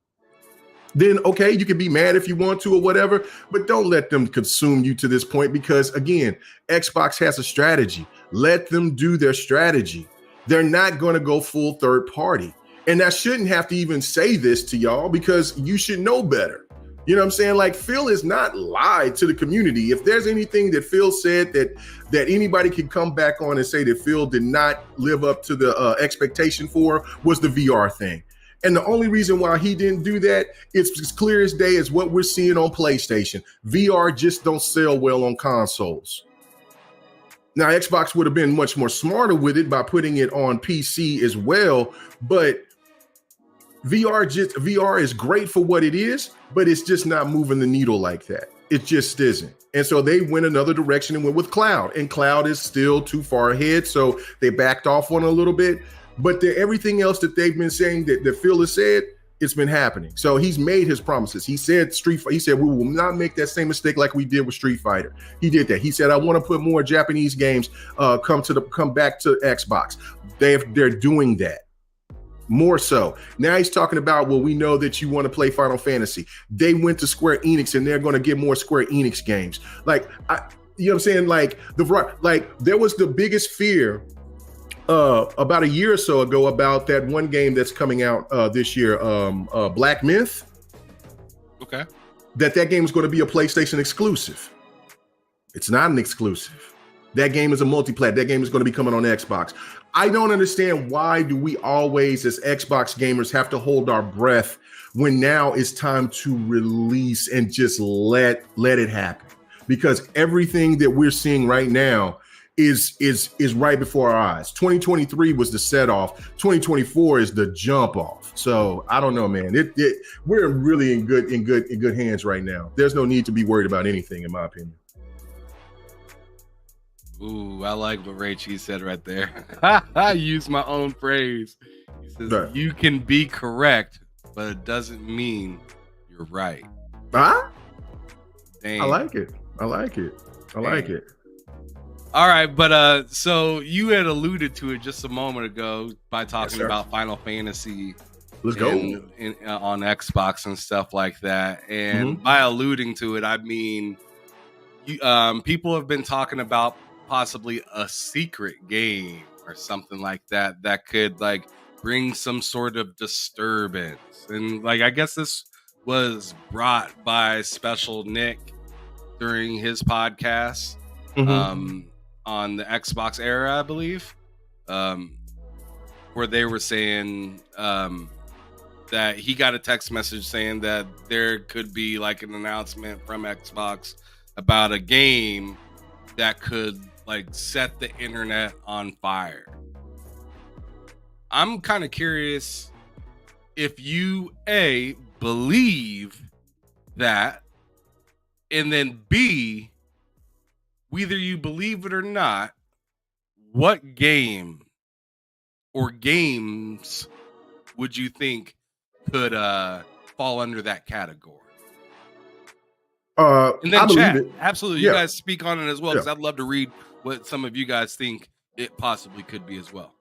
then okay, you can be mad if you want to or whatever, but don't let them consume you to this point, because again, Xbox has a strategy. Let them do their strategy. They're not going to go full third party. And I shouldn't have to even say this to y'all, because you should know better. You know what I'm saying? Like, Phil is not lied to the community. If there's anything that Phil said that anybody can come back on and say that Phil did not live up to the expectation for, was the VR thing. And the only reason why he didn't do that, it's as clear as day as what we're seeing on PlayStation. VR just don't sell well on consoles. Now, Xbox would have been much more smarter with it by putting it on PC as well, but VR is great for what it is, but it's just not moving the needle like that. It just isn't. And so they went another direction and went with cloud, and cloud is still too far ahead. So they backed off on a little bit, but everything else that they've been saying that Phil has said, it's been happening. So he's made his promises. He said he said, we will not make that same mistake like we did with Street Fighter. He did that. He said, I want to put more Japanese games come back to Xbox. They're doing that. More so. Now he's talking about, well, we know that you want to play Final Fantasy. They went to Square Enix and they're going to get more Square Enix games. Like, you know what I'm saying? Like, there was the biggest fear about a year or so ago about that one game that's coming out this year, Black Myth. Okay. That game is going to be a PlayStation exclusive. It's not an exclusive. That game is a multiplayer. That game is going to be coming on Xbox. I don't understand, why do we always, as Xbox gamers, have to hold our breath when now it's time to release and just let it happen? Because everything that we're seeing right now is right before our eyes. 2023 was the set off. 2024 is the jump off. So I don't know, man. We're really in good hands right now. There's no need to be worried about anything, in my opinion. Ooh, I like what Ray Cheese said right there. I use my own phrase. He says, right. You can be correct, but it doesn't mean you're right. Huh? Dang. I like it. All right, but so you had alluded to it just a moment ago by talking about Final Fantasy. Let's go. On Xbox and stuff like that. And by alluding to it, I mean, people have been talking about possibly a secret game or something like that could like bring some sort of disturbance. And like, I guess this was brought by Special Nick during his podcast on the Xbox era, I believe, where they were saying that he got a text message saying that there could be like an announcement from Xbox about a game that could like set the internet on fire. I'm kind of curious if you A, believe that, and then B, whether you believe it or not, what game or games would you think could fall under that category? And then chat. Absolutely. You guys speak on it as well, because I'd love to read what some of you guys think it possibly could be as well.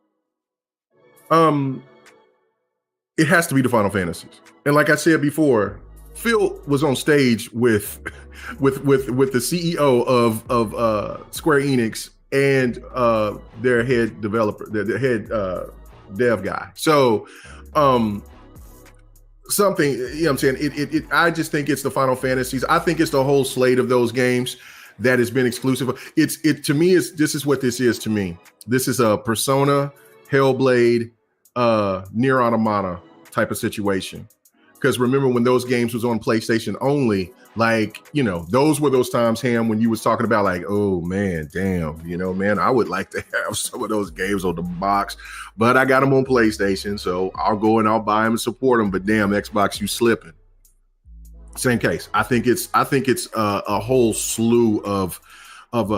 It has to be the Final Fantasies. And like I said before, Phil was on stage with the CEO of Square Enix and their head developer, their head dev guy. So something, you know what I'm saying? I just think it's the Final Fantasies. I think it's the whole slate of those games that has been exclusive. To me, this is what this is to me. This is a Persona, Hellblade, Nier Automata type of situation. Because remember when those games was on PlayStation only, like, you know, those were those times, Ham, when you was talking about like, oh man, damn, you know, man, I would like to have some of those games on the box, but I got them on PlayStation, so I'll go and I'll buy them and support them. But damn, Xbox, you slipping. Same case. I think it's a whole slew of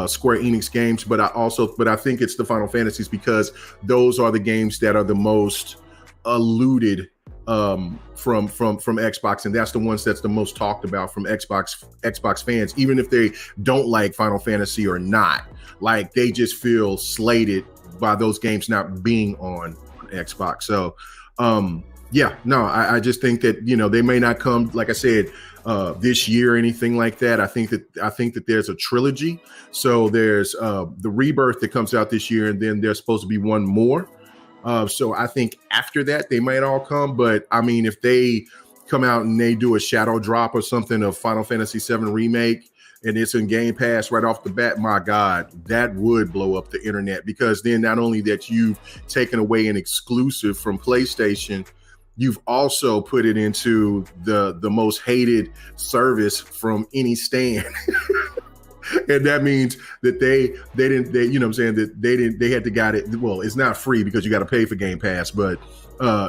Square Enix games, but I think it's the Final Fantasies because those are the games that are the most eluded from Xbox, and that's the ones that's the most talked about from Xbox fans, even if they don't like Final Fantasy or not. Like, they just feel slated by those games not being on Xbox. So I just think that, you know, they may not come, like I said, this year or anything like that. I think that there's a trilogy. So there's the Rebirth that comes out this year, and then there's supposed to be one more. So I think after that they might all come. But I mean, if they come out and they do a shadow drop or something of Final Fantasy VII Remake and it's in Game Pass right off the bat, my God, that would blow up the internet, because then not only that you've taken away an exclusive from PlayStation, you've also put it into the most hated service from any stand. And that means that they you know what I'm saying, that they had to got it. Well, it's not free because you got to pay for Game Pass, but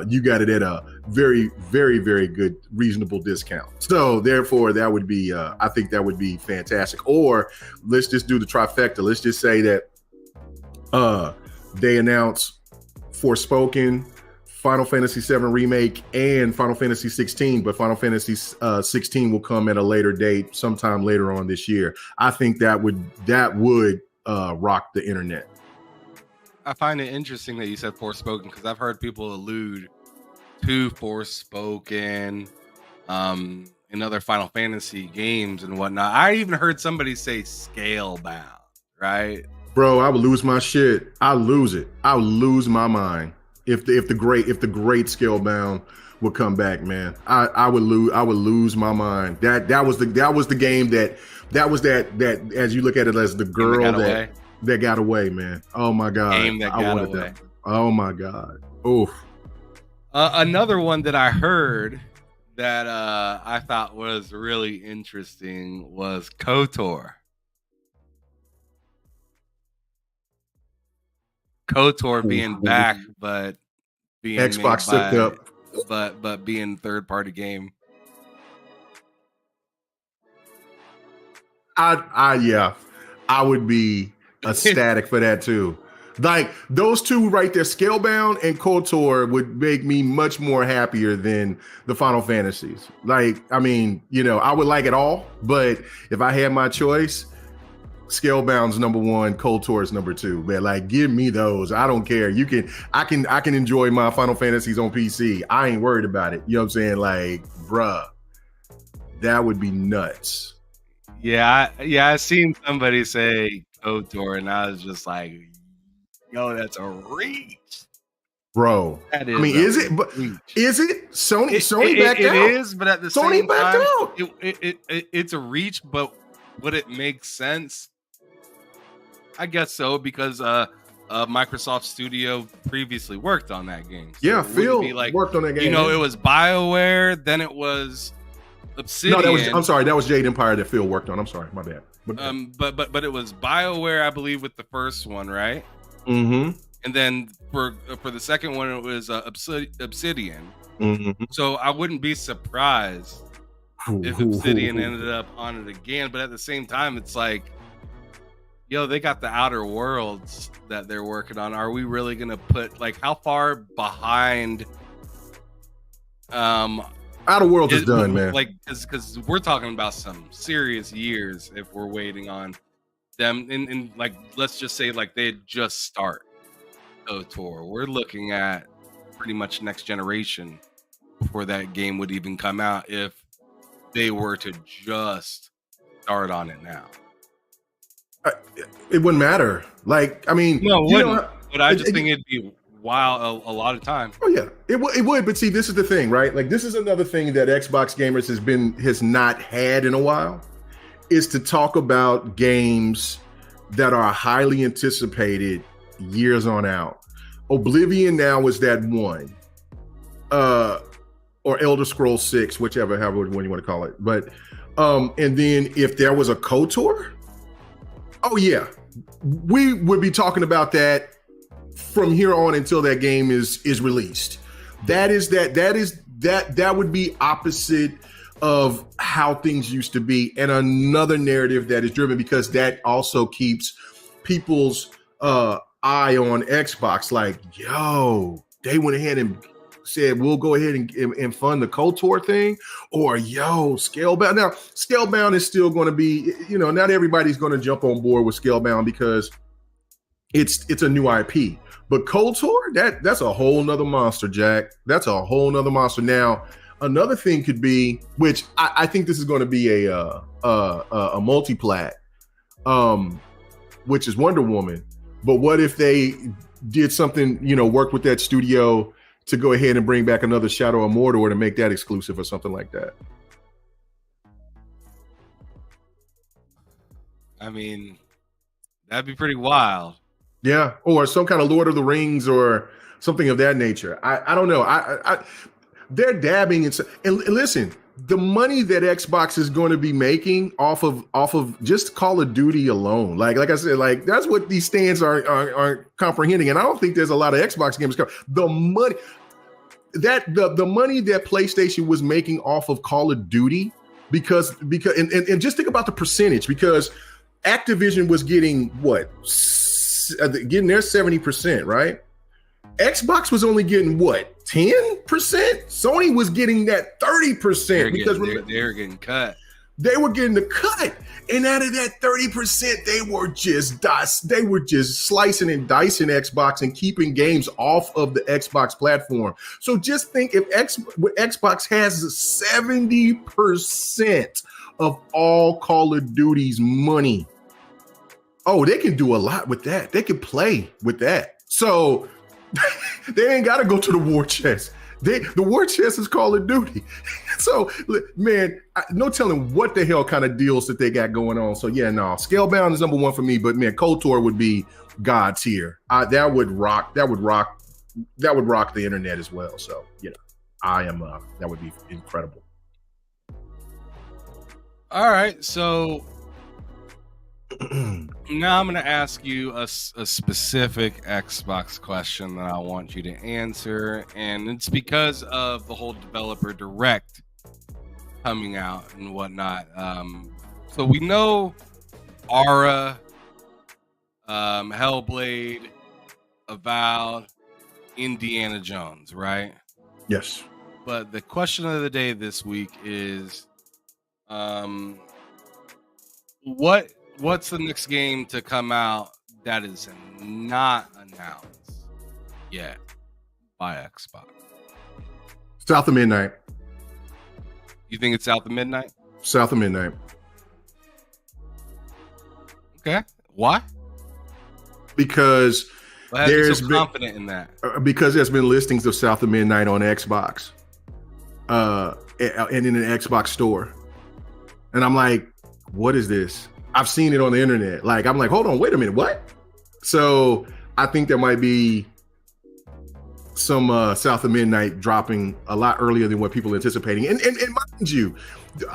you got it at a very, very, very good, reasonable discount. So therefore, that would be, I think that would be fantastic. Or let's just do the trifecta. Let's just say that they announce Forspoken, Final Fantasy VII Remake, and Final Fantasy 16, but Final Fantasy 16 will come at a later date, sometime later on this year. I think that would rock the internet. I find it interesting that you said Forspoken, because I've heard people allude to Forspoken in other Final Fantasy games and whatnot. I even heard somebody say Scalebound, right? Bro, I would lose my shit. I lose it. I would lose my mind if the great Scalebound would come back, man. I would lose my mind. That was the game that was as you look at it as the girl that got away, man. Oh my God. Game that got away. That. Oh my God. Oof. Another one that I heard that I thought was really interesting was KOTOR. KOTOR being back, but being Xbox stepped up, but being third-party game. I would be ecstatic for that too. Like, those two right there, Scalebound and KOTOR, would make me much more happier than the Final Fantasies. Like, I mean, you know, I would like it all, but if I had my choice, Scalebound's number one, KOTOR is number two. Man, like, give me those. I don't care. I can enjoy my Final Fantasies on PC. I ain't worried about it. You know what I'm saying? Like, bruh, that would be nuts. Yeah, I seen somebody say KOTOR, and I was just like, yo, that's a reach, bro. That is, I mean, is it? But reach. Is it? Sony backed out. It is, but at the same time, out. It's a reach. But would it make sense? I guess so, because Microsoft Studio previously worked on that game. So yeah, Phil worked on that game. You know, it was BioWare, then it was Obsidian. No, that was Jade Empire that Phil worked on. I'm sorry, my bad. But it was BioWare, I believe, with the first one, right? Mm-hmm. And then for the second one, it was Obsidian. Mm-hmm. So I wouldn't be surprised if Obsidian ended up on it again. But at the same time, it's like, yo, they got the Outer Worlds that they're working on. Are we really gonna put, like, how far behind? Outer Worlds is done, man. Like, because we're talking about some serious years if we're waiting on them. And like, let's just say, like, they just start KOTOR. We're looking at pretty much next generation before that game would even come out if they were to just start on it now. It wouldn't matter. Like, I mean, no, it wouldn't. But I just think it'd be a lot of time. Oh yeah, it would. But see, this is the thing, right? Like, this is another thing that Xbox gamers has not had in a while, is to talk about games that are highly anticipated years on out. Oblivion now is that one, or Elder Scrolls 6, however one you want to call it. But and then if there was a KOTOR, oh yeah, we would be talking about that from here on until that game is released. That would be opposite of how things used to be, and another narrative that is driven because that also keeps people's eye on Xbox. Like, yo, they went ahead and said we'll go ahead and fund the KOTOR thing, or yo, Scalebound. Now, Scalebound is still going to be, not everybody's going to jump on board with Scalebound because it's a new IP. But KOTOR, that's a whole nother monster, Jack. That's a whole nother monster. Now, another thing could be, which I think this is going to be a multi-plat, which is Wonder Woman. But what if they did something, work with that studio to go ahead and bring back another Shadow of Mordor to make that exclusive or something like that? I mean, that'd be pretty wild. Yeah, or some kind of Lord of the Rings or something of that nature. I don't know. They're dabbing and listen, the money that Xbox is going to be making off of just Call of Duty alone, like I said, like that's what these stands are comprehending. And I don't think there's a lot of Xbox games coming. The money the money that PlayStation was making off of Call of Duty, because and just think about the percentage, because Activision was getting getting their 70%, right? Xbox was only getting 10%? Sony was getting that 30% because they were getting cut. They were getting the cut. And out of that 30%, they were just slicing and dicing Xbox and keeping games off of the Xbox platform. So just think, if Xbox has 70% of all Call of Duty's money, oh, they can do a lot with that. They can play with that. So they ain't got to go to the war chest. The war chest is Call of Duty. So, man, no telling what the hell kind of deals that they got going on. So, yeah, no, Scalebound is number one for me. But, man, KOTOR would be God tier. That would rock the internet as well. So, that would be incredible. All right, so now I'm going to ask you a specific Xbox question that I want you to answer, and it's because of the whole developer direct coming out and whatnot. So we know Aura, Hellblade, Avowed, Indiana Jones, right? Yes. But the question of the day this week is, what's the next game to come out that is not announced yet by Xbox? South of Midnight. You think it's South of Midnight? South of Midnight. Okay. Why? Because there's so confident in that. Because there's been listings of South of Midnight on Xbox, and in an Xbox store, and I'm like, what is this? I've seen it on the internet. Like, I'm like, hold on, wait a minute, what? So I think there might be some South of Midnight dropping a lot earlier than what people are anticipating. And mind you,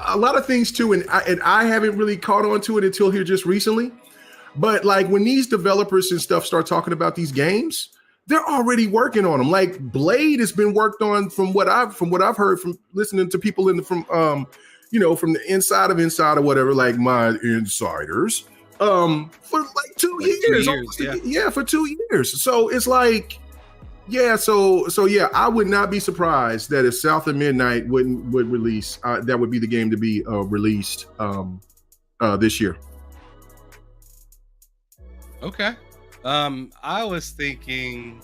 a lot of things too, and I haven't really caught on to it until here just recently. But like, when these developers and stuff start talking about these games, they're already working on them. Like, Blade has been worked on from what I've heard from listening to people from the inside of whatever, like my insiders, for like 2 years. For 2 years. So it's like, so I would not be surprised that if South of Midnight would release, that would be the game to be released this year. Okay. I was thinking,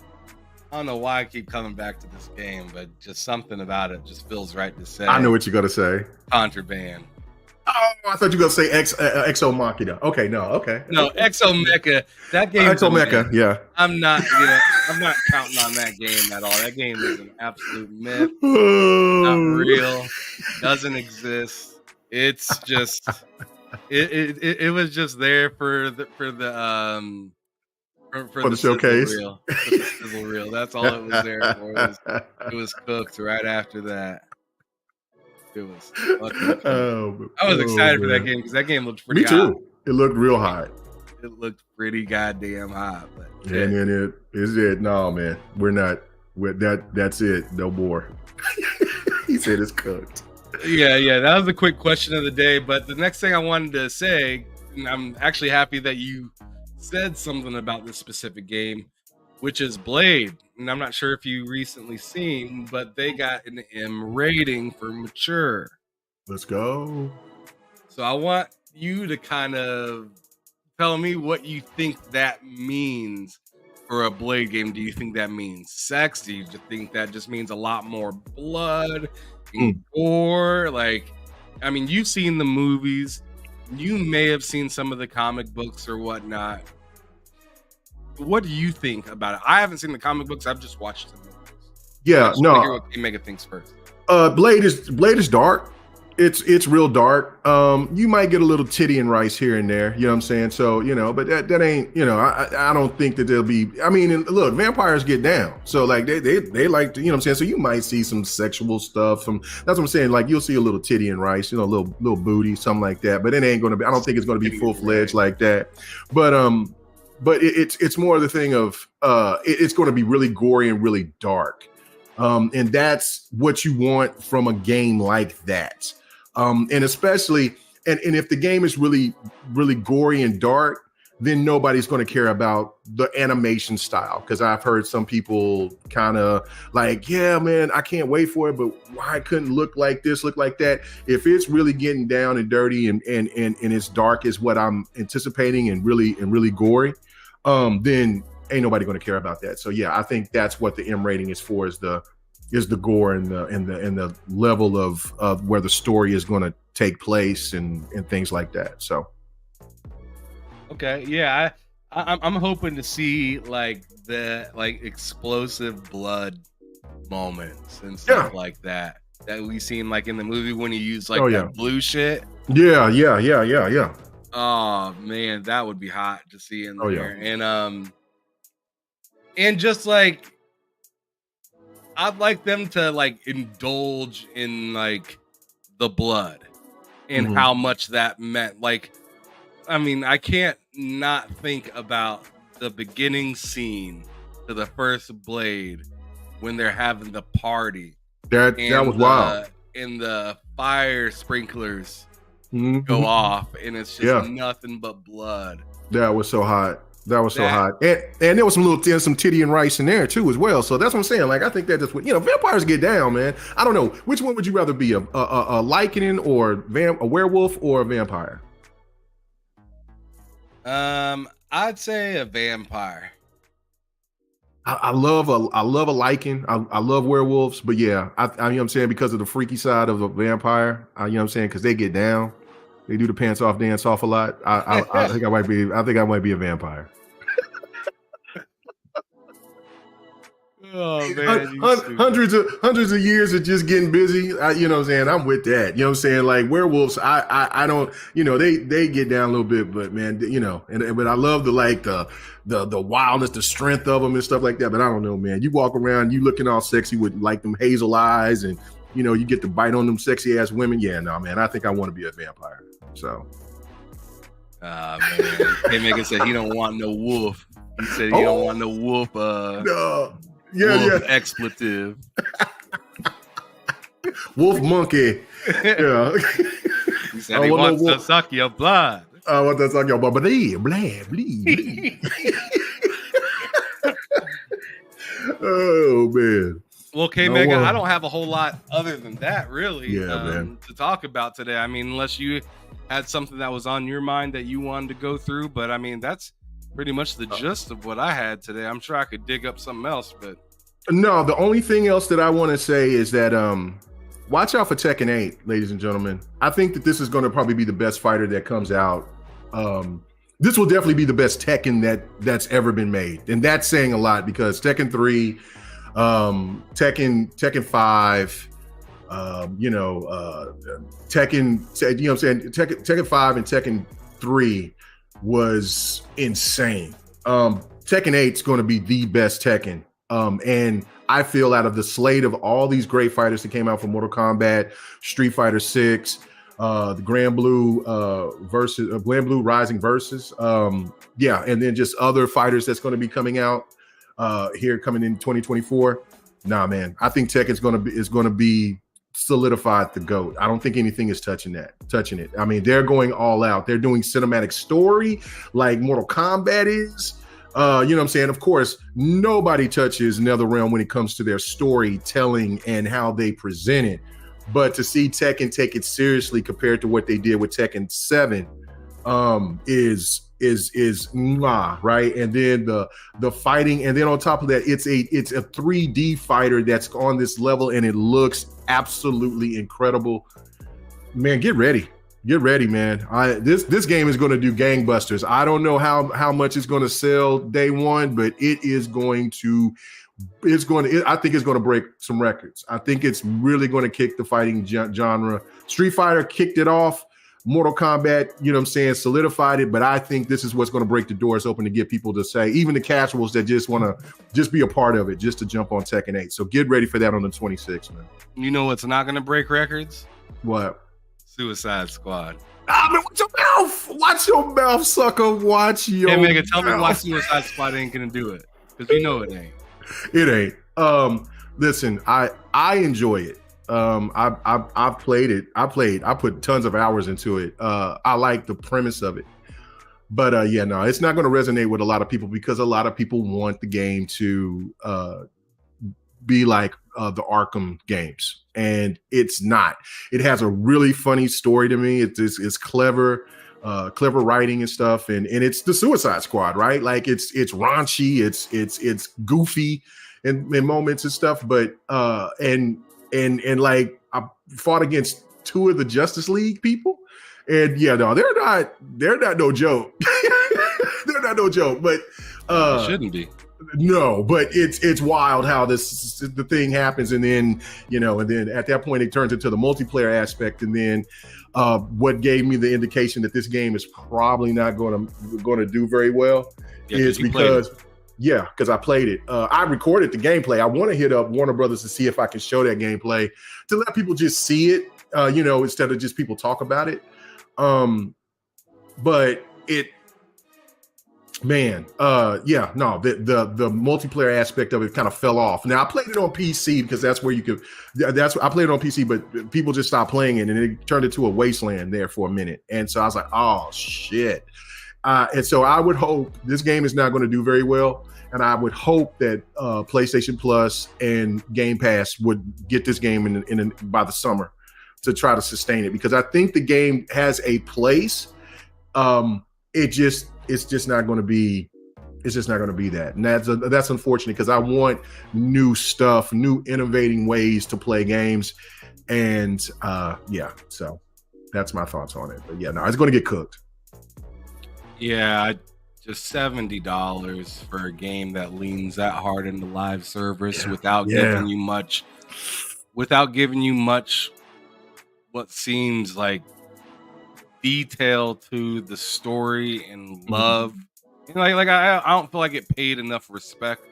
I don't know why I keep coming back to this game, but just something about it just feels right to say. I know what you're gonna say. Contraband. Oh, I thought you were gonna say Exo Machina. Okay, no, okay. No, Exo Mecha. That game. Exo Mecha, yeah. I'm not counting on that game at all. That game is an absolute myth. Not real. Doesn't exist. It's just it was just there for the showcase. For the sizzle reel. That's all it was there for. It was cooked right after that. It was. I was excited for that game because that game looked pretty hot. Me too. It looked real hot. It looked pretty goddamn hot. But and then it is it. No, man, we're not. That's it. No more. He said it's cooked. Yeah, that was a quick question of the day. But the next thing I wanted to say, and I'm actually happy that you said something about this specific game, which is Blade. And I'm not sure if you recently seen, but they got an M rating for mature. Let's go. So I want you to kind of tell me what you think that means for a Blade game. Do you think that means sex? Do you just think that just means a lot more blood and gore? Like, I mean, you've seen the movies. You may have seen some of the comic books or whatnot. What do you think about it? I haven't seen the comic books. I've just watched the movies. I Yeah, just want to hear no. what Mega thinks first. Blade is dark. It's real dark. You might get a little titty and rice here and there. You know what I'm saying? So but that ain't. I don't think that there'll be. I mean, and look, vampires get down. So like they like to. You know what I'm saying? So you might see some sexual stuff. That's what I'm saying. Like you'll see a little titty and rice. A little booty, something like that. But it ain't gonna be. I don't think it's gonna be full fledged like that. But it's more the thing of it's going to be really gory and really dark. And that's what you want from a game like that. And especially, and if the game is really, really gory and dark, then nobody's going to care about the animation style. Because I've heard some people kind of like, yeah, man, I can't wait for it, but why couldn't look like this, look like that? If it's really getting down and dirty and it's dark is what I'm anticipating and really gory, then ain't nobody going to care about that. So yeah, I think that's what the M rating is for, is the gore and the level of where the story is going to take place and things like that. So okay, yeah, I'm hoping to see like the explosive blood moments and stuff like that we seen like in the movie when he used that blue shit. Yeah. Oh man, that would be hot to see in there. And just like I'd like them to like indulge in like the blood and how much that meant. Like, I mean, I can't not think about the beginning scene to the first Blade when they're having the party. That was wild. And the fire sprinklers go off, and it's just nothing but blood. That was so hot. Hot. And there was some titty and rice in there too as well. So that's what I'm saying. Like I think that just vampires get down, man. I don't know. Which one would you rather be, a lycaning or a werewolf or a vampire? I'd say a vampire. I love a lichen. I love werewolves, but yeah, I you know what I'm saying, because of the freaky side of a vampire. You know what I'm saying, because they get down. They do the pants off dance off a lot. I think I might be a vampire. Oh man, hundreds of years of just getting busy. You know what I'm saying? I'm with that. You know what I'm saying? Like werewolves, I don't. They get down a little bit, but man, but I love the wildness, the strength of them and stuff like that. But I don't know, man. You walk around, you looking all sexy with like them hazel eyes, and you get to bite on them sexy ass women. Yeah, no, man. I think I want to be a vampire. So. Man, K-Megan said he don't want no wolf. He said he don't want no wolf. No. Wolf expletive. Wolf monkey. Yeah. He said he wants to suck your blood. I want to suck your blood. Bleed. Oh man. Well, K-Mega, I don't have a whole lot other than that, really, man, to talk about today. I mean, unless you had something that was on your mind that you wanted to go through, but I mean, that's pretty much the gist of what I had today. I'm sure I could dig up something else, but no, the only thing else that I want to say is that watch out for Tekken 8, ladies and gentlemen. I think that this is going to probably be the best fighter that comes out. This will definitely be the best Tekken that's ever been made, and that's saying a lot, because Tekken 3, Tekken 5, Tekken, you know what I'm saying, Tekken 5 and Tekken 3 was insane. Tekken 8 is going to be the best Tekken. And I feel out of the slate of all these great fighters that came out from Mortal Kombat, Street Fighter 6, the Grand Blue Grand Blue Rising versus, and then just other fighters that's going to be coming out coming in 2024. Nah, man, I think Tekken's is going to be solidified the GOAT. I don't think anything is touching it. I mean, they're going all out. They're doing cinematic story like Mortal Kombat is. You know what I'm saying? Of course, nobody touches NetherRealm when it comes to their storytelling and how they present it. But to see Tekken take it seriously compared to what they did with Tekken 7 is mwah, right? And then the fighting, and then on top of that, it's a 3D fighter that's on this level, and it looks absolutely incredible. Man, get ready, man. This game is going to do gangbusters. I don't know how much it's going to sell day one, but it is going to. I think it's going to break some records. I think it's really going to kick the fighting genre. Street Fighter kicked it off. Mortal Kombat, you know what I'm saying, solidified it, but I think this is what's going to break the doors open to get people to say, even the casuals that just want to just be a part of it, just to jump on Tekken 8. So get ready for that on the 26th, man. You know what's not going to break records? What? Suicide Squad. Ah, man, watch your mouth. Watch your mouth, sucker. Watch your mouth. Hey, Megan, tell me why Suicide Squad ain't going to do it. Because you know it ain't. It ain't. Listen, I enjoy it. I've played it. I put tons of hours into it. I like the premise of it, but yeah, no, it's not going to resonate with a lot of people because a lot of people want the game to be like the Arkham games, and it's not. It has a really funny story to me. It's clever. Clever writing and stuff, and it's the Suicide Squad, right? Like it's raunchy, it's goofy in moments and stuff, but and like I fought against two of the Justice League people, and yeah, no, they're not no joke. They're not no joke, but it shouldn't be. No, but it's wild how the thing happens, and then and then at that point it turns into the multiplayer aspect, and then what gave me the indication that this game is probably not going to do very well is because I played it. I recorded the gameplay. I want to hit up Warner Brothers to see if I can show that gameplay to let people just see it, instead of just people talk about it. But it. Man, the multiplayer aspect of it kind of fell off. Now I played it on PC because that's where you could. I played it on PC, but people just stopped playing it, and it turned into a wasteland there for a minute. And so I was like, oh shit. And so I would hope this game is not going to do very well, and I would hope that PlayStation Plus and Game Pass would get this game by the summer to try to sustain it, because I think the game has a place. It's just not going to be. It's just not going to be that, and that's unfortunate because I want new stuff, new innovating ways to play games, and so that's my thoughts on it. But yeah, no, it's going to get cooked. Yeah, just $70 for a game that leans that hard into live service without giving you much, what seems like detail to the story and love. Like I don't feel like it paid enough respect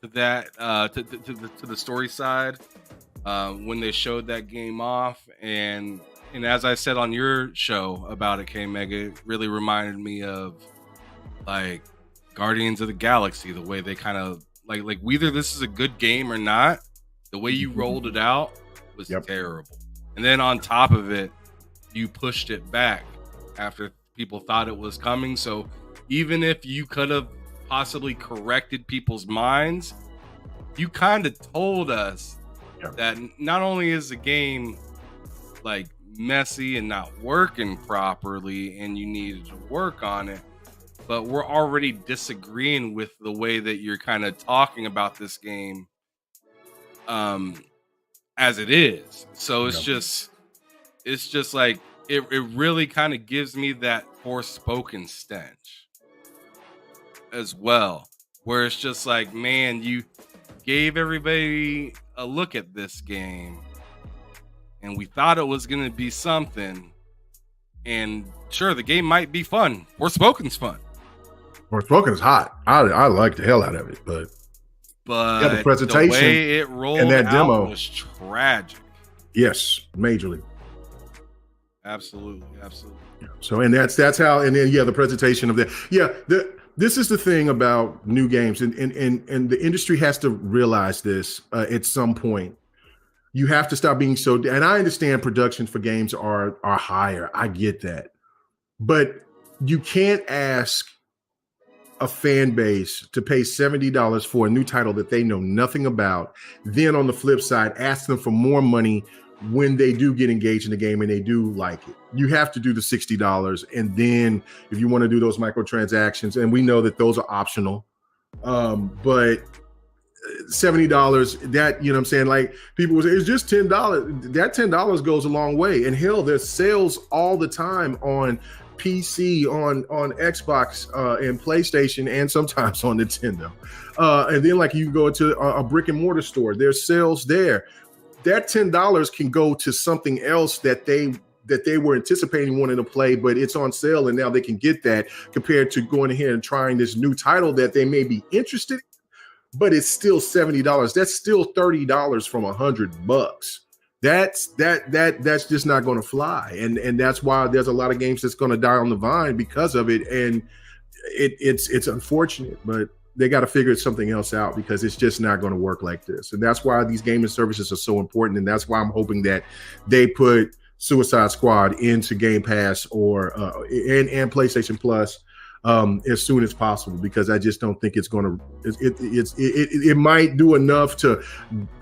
to that to the story side when they showed that game off, and as I said on your show about it, K Mega, it really reminded me of like Guardians of the Galaxy, the way they kind of like whether this is a good game or not, the way you rolled it out was terrible, and then on top of it you pushed it back after people thought it was coming. So even if you could have possibly corrected people's minds, you kind of told us that not only is the game like messy and not working properly and you needed to work on it, but we're already disagreeing with the way that you're kind of talking about this game as it is. So it's just like it really kind of gives me that Forspoken stench as well, where it's just like, man, you gave everybody a look at this game and we thought it was going to be something, and sure, the game might be fun. Forspoken's fun. Forspoken's hot. I like the hell out of it, but the presentation, the way it rolled and that out demo was tragic. Yes, majorly. Absolutely. So, and that's how, and then the presentation of that. This is the thing about new games, and the industry has to realize this at some point. You have to stop being so. And I understand production for games are higher. I get that, but you can't ask a fan base to pay $70 for a new title that they know nothing about. Then on the flip side, ask them for more money when they do get engaged in the game and they do like it. You have to do the $60. And then if you want to do those microtransactions, and we know that those are optional, but $70, that, you know what I'm saying? Like people will say, it's just $10. That $10 goes a long way. And hell, there's sales all the time on PC, on Xbox, and PlayStation, and sometimes on Nintendo. And then like you go to a brick and mortar store, there's sales there. That $10 can go to something else that they were anticipating wanting to play, but it's on sale and now they can get that, compared to going ahead and trying this new title that they may be interested in, but it's still $70. That's still $30 from $100. That's just not going to fly, and that's why there's a lot of games that's going to die on the vine because of it, and it's unfortunate, but they got to figure something else out because it's just not going to work like this. And that's why these gaming services are so important, and that's why I'm hoping that they put Suicide Squad into Game Pass or and PlayStation Plus as soon as possible, because I just don't think it's going to. It might do enough to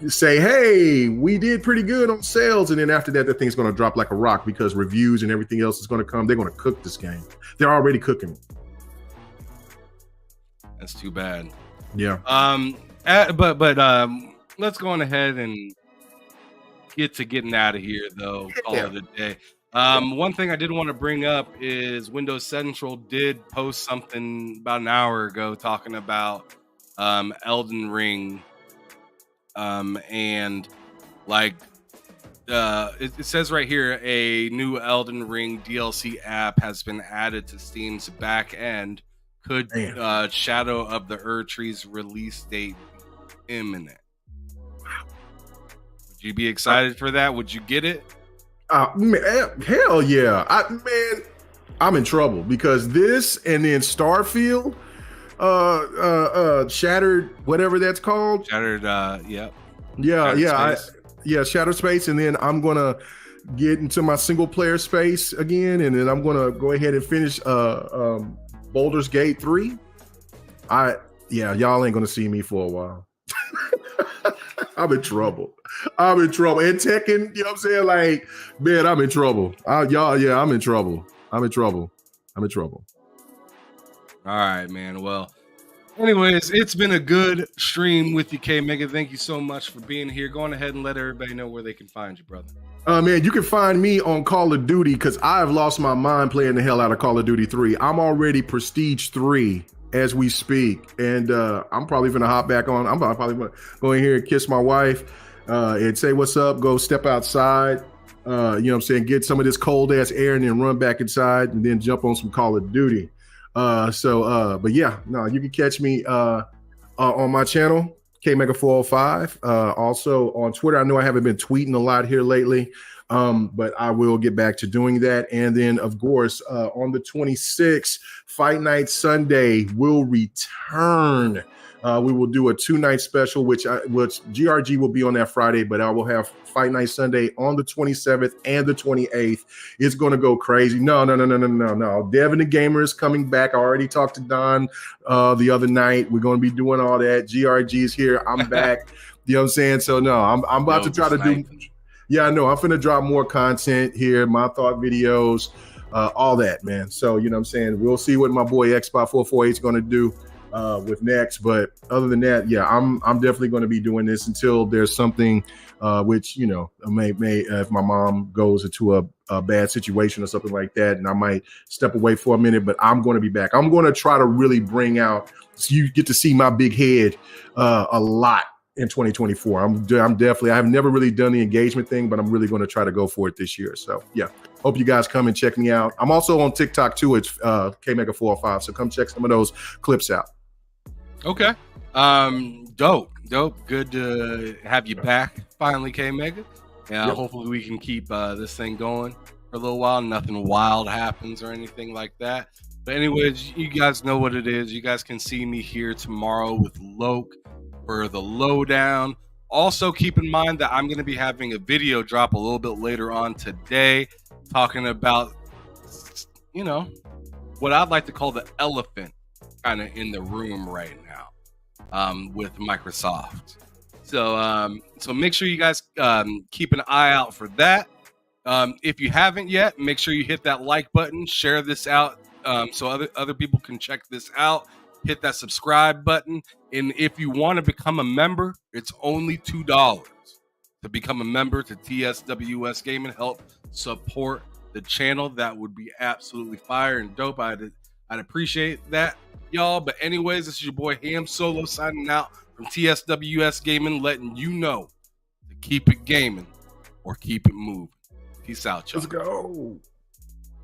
say, hey, we did pretty good on sales, and then after that, the thing's going to drop like a rock because reviews and everything else is going to come. They're going to cook this game. They're already cooking. That's too bad. Yeah. But let's go on ahead and getting out of here, though. Call it a day. One thing I did want to bring up is Windows Central did post something about an hour ago talking about Elden Ring, and like it says right here, a new Elden Ring DLC app has been added to Steam's back end. Could Shadow of the Erdtree's release date be imminent? Would you be excited for that? Would you get it? Man, hell yeah. I'm in trouble because this and then Starfield, Shattered, whatever that's called. Shattered, Shattered Space, and then I'm gonna get into my single player space again, and then I'm gonna go ahead and finish Baldur's Gate 3. Y'all ain't gonna see me for a while. I'm in trouble. And Tekken, you know what I'm saying? Like, man, I'm in trouble. I'm in trouble. All right, man. Well, anyways, it's been a good stream with you, K Mega. Thank you so much for being here. Go on ahead and let everybody know where they can find you, brother. Man, you can find me on Call of Duty because I've lost my mind playing the hell out of Call of Duty 3. I'm already Prestige 3 as we speak, and I'm probably gonna hop back on. I'm probably gonna go in here and kiss my wife and say what's up, go step outside, you know what I'm saying, get some of this cold ass air and then run back inside and then jump on some Call of Duty. But yeah, no, you can catch me on my channel, KMega405. Also on Twitter. I know I haven't been tweeting a lot here lately, but I will get back to doing that. And then, of course, on the 26th, Fight Night Sunday will return. We will do a 2-night special, which GRG will be on that Friday, but I will have Fight Night Sunday on the 27th and the 28th. It's going to go crazy. No. Devin the Gamer is coming back. I already talked to Don the other night. We're going to be doing all that. GRG is here. I'm back. You know what I'm saying? So, no, I'm about to try to do. Yeah, I know. I'm going to drop more content here, my thought videos, all that, man. So, you know what I'm saying? We'll see what my boy Xbox448 is going to do with next, but other than that, yeah, I'm definitely going to be doing this until there's something which, you know, may if my mom goes into a bad situation or something like that, and I might step away for a minute, but I'm going to be back. I'm going to try to really bring out, so you get to see my big head a lot in 2024. I'm definitely, I've never really done the engagement thing, but I'm really going to try to go for it this year. So yeah, hope you guys come and check me out. I'm also on TikTok too. It's KMega405. So come check some of those clips out. Okay. Dope. Good to have you back finally, K Mega. Yeah. Yep. Hopefully we can keep this thing going for a little while. Nothing wild happens or anything like that. But anyways, you guys know what it is. You guys can see me here tomorrow with Loke for the lowdown Also, keep in mind that I'm going to be having a video drop a little bit later on today talking about, you know, what I'd like to call the elephant kind of in the room right now with Microsoft. So make sure you guys keep an eye out for that. If you haven't yet, make sure you hit that like button, share this out so other people can check this out. Hit that subscribe button. And if you want to become a member, it's only $2 to become a member to TSWS Game and help support the channel. That would be absolutely fire and dope. I'd appreciate that, y'all. But anyways, this is your boy Ham Solo signing out from TSWS Gaming, letting you know to keep it gaming or keep it moving. Peace out, y'all. Let's go.